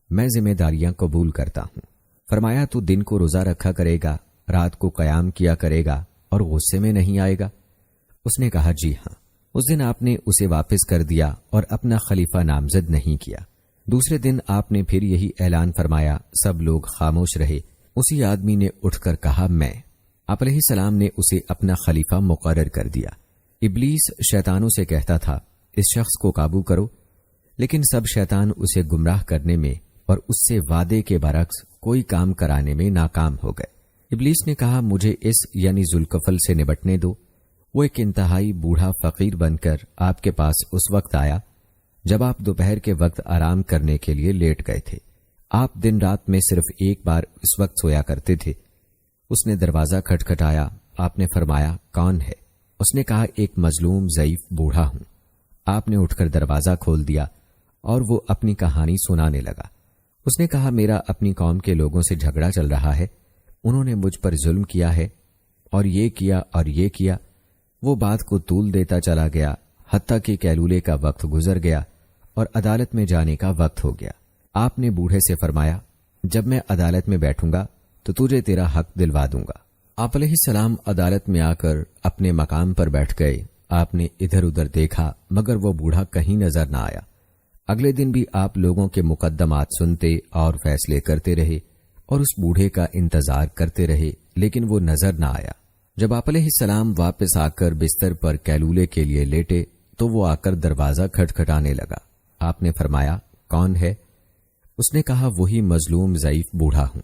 میں ذمہ داریاں قبول کرتا ہوں۔ فرمایا، تو دن کو روزہ رکھا کرے گا، رات کو قیام کیا کرے گا اور غصے میں نہیں آئے گا؟ اس نے کہا، جی ہاں۔ اس دن آپ نے اسے واپس کر دیا اور اپنا خلیفہ نامزد نہیں کیا۔ دوسرے دن آپ نے پھر یہی اعلان فرمایا، سب لوگ خاموش رہے۔ اسی آدمی نے اٹھ کر کہا، میں۔ آپ علیہ السلام نے اسے اپنا خلیفہ مقرر کر دیا۔ ابلیس شیطانوں سے کہتا تھا، اس شخص کو قابو کرو، لیکن سب شیطان اسے گمراہ کرنے میں اور اس سے وعدے کے برعکس کوئی کام کرانے میں ناکام ہو گئے۔ ابلیس نے کہا، مجھے اس یعنی ذوالکفل سے نبٹنے دو۔ وہ ایک انتہائی بوڑھا فقیر بن کر آپ کے پاس اس وقت آیا جب آپ دوپہر کے وقت آرام کرنے کے لیے لیٹ گئے تھے۔ آپ دن رات میں صرف ایک بار اس وقت سویا کرتے تھے۔ اس نے دروازہ کھٹکھٹایا آپ نے فرمایا کون ہے؟ اس نے کہا ایک مظلوم ضعیف بوڑھا ہوں۔ آپ نے اٹھ کر دروازہ کھول دیا اور وہ اپنی کہانی سنانے لگا۔ اس نے کہا میرا اپنی قوم کے لوگوں سے جھگڑا چل رہا ہے، انہوں نے مجھ پر ظلم کیا ہے اور یہ کیا اور یہ کیا۔ وہ بات کو طول دیتا چلا گیا حتیٰ کہ کیلولے کا وقت گزر گیا اور عدالت میں جانے کا وقت ہو گیا۔ آپ نے بوڑھے سے فرمایا جب میں عدالت میں بیٹھوں گا تو تجھے تیرا حق دلوا دوں گا۔ آپ علیہ السلام عدالت میں آ کر اپنے مقام پر بیٹھ گئے۔ آپ نے ادھر ادھر دیکھا مگر وہ بوڑھا کہیں نظر نہ آیا۔ اگلے دن بھی آپ لوگوں کے مقدمات سنتے اور فیصلے کرتے رہے اور اس بوڑھے کا انتظار کرتے رہے لیکن وہ نظر نہ آیا۔ جب آپ علیہ السلام واپس آ کر بستر پر کیلولے کے لیے لیٹے تو وہ آ کر دروازہ کھٹکھٹانے لگا۔ آپ نے فرمایا کون ہے؟ اس نے کہا وہی مظلوم ضعیف بوڑھا ہوں۔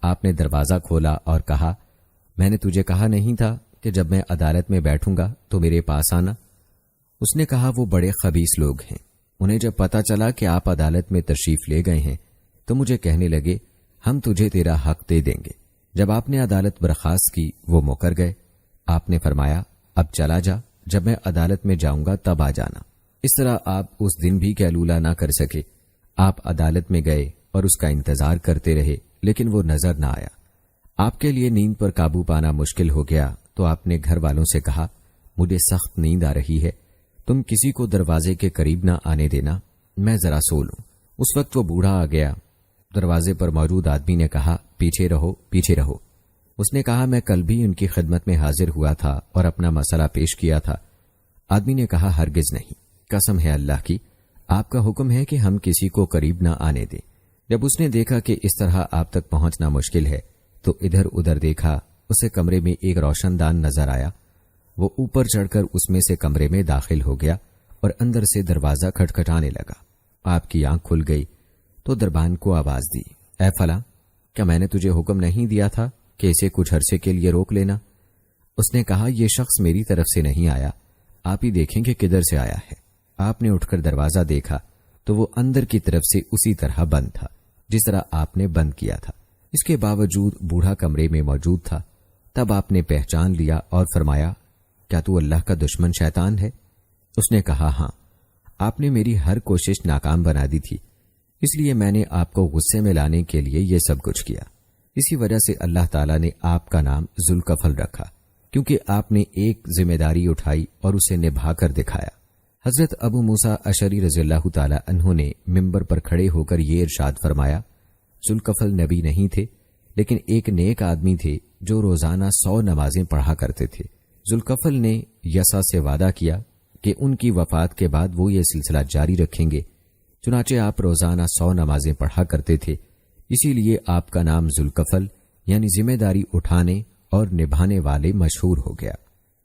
آپ نے دروازہ کھولا اور کہا میں نے تجھے کہا نہیں تھا کہ جب میں عدالت میں بیٹھوں گا تو میرے پاس آنا؟ اس نے کہا وہ بڑے خبیث لوگ ہیں، انہیں جب پتا چلا کہ آپ عدالت میں تشریف لے گئے ہیں تو مجھے کہنے لگے ہم تجھے تیرا حق دے دیں گے۔ جب آپ نے عدالت برخاست کی وہ مکر گئے۔ آپ نے فرمایا اب چلا جا، جب میں عدالت میں جاؤں گا تب آ جانا۔ اس طرح آپ اس دن بھی کیلولہ نہ کر سکے۔ آپ عدالت میں گئے اور اس کا انتظار کرتے رہے لیکن وہ نظر نہ آیا۔ آپ کے لیے نیند پر قابو پانا مشکل ہو گیا تو آپ نے گھر والوں سے کہا مجھے سخت نیند آ رہی ہے، تم کسی کو دروازے کے قریب نہ آنے دینا، میں ذرا سو لوں۔ اس وقت وہ بوڑھا آ گیا۔ دروازے پر موجود آدمی نے کہا پیچھے رہو پیچھے رہو۔ اس نے کہا میں کل بھی ان کی خدمت میں حاضر ہوا تھا اور اپنا مسئلہ پیش کیا تھا۔ آدمی نے کہا ہرگز نہیں، قسم ہے اللہ کی، آپ کا حکم ہے کہ ہم کسی کو قریب نہ آنے دیں۔ جب اس نے دیکھا کہ اس طرح آپ تک پہنچنا مشکل ہے تو ادھر ادھر دیکھا، اسے کمرے میں ایک روشن دان نظر آیا۔ وہ اوپر چڑھ کر اس میں سے کمرے میں داخل ہو گیا اور اندر سے دروازہ کھٹکھٹانے لگا۔ آپ کی آنکھ کھل گئی تو دربان کو آواز دی اے فلاں، کیا میں نے تجھے حکم نہیں دیا تھا کہ اسے کچھ عرصے کے لیے روک لینا؟ اس نے کہا یہ شخص میری طرف سے نہیں آیا، آپ ہی دیکھیں کہ کدھر سے آیا ہے۔ آپ نے اٹھ کر دروازہ دیکھا تو وہ اندر کی طرف سے اسی طرح بند تھا جس طرح آپ نے بند کیا تھا۔ اس کے باوجود بوڑھا کمرے میں موجود تھا۔ تب آپ نے پہچان لیا اور فرمایا کیا تو اللہ کا دشمن شیطان ہے؟ اس نے کہا ہاں، آپ نے میری ہر کوشش ناکام بنا دی تھی، اس لیے میں نے آپ کو غصے میں لانے کے لیے یہ سب کچھ کیا۔ اسی وجہ سے اللہ تعالیٰ نے آپ کا نام ذوالکفل رکھا، کیونکہ آپ نے ایک ذمہ داری اٹھائی اور اسے نبھا کر دکھایا۔ حضرت ابو موسیٰ اشعری رضی اللہ تعالیٰ عنہ نے ممبر پر کھڑے ہو کر یہ ارشاد فرمایا ذوالکفل نبی نہیں تھے لیکن ایک نیک آدمی تھے جو روزانہ 100 نمازیں پڑھا کرتے تھے۔ ذوالکفل نے یسع سے وعدہ کیا کہ ان کی وفات کے بعد وہ یہ سلسلہ جاری رکھیں گے، چنانچہ آپ روزانہ 100 نمازیں پڑھا کرتے تھے، اسی لیے آپ کا نام ذوالکفل یعنی ذمہ داری اٹھانے اور نبھانے والے مشہور ہو گیا۔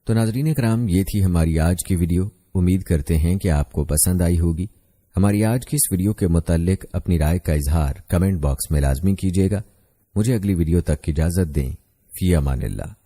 تو ناظرین کرام، یہ تھی ہماری آج کی ویڈیو۔ امید کرتے ہیں کہ آپ کو پسند آئی ہوگی۔ ہماری آج کی اس ویڈیو کے متعلق اپنی رائے کا اظہار کمنٹ باکس میں لازمی کیجیے گا۔ مجھے اگلی ویڈیو تک کی اجازت دیں۔ فی امان اللہ۔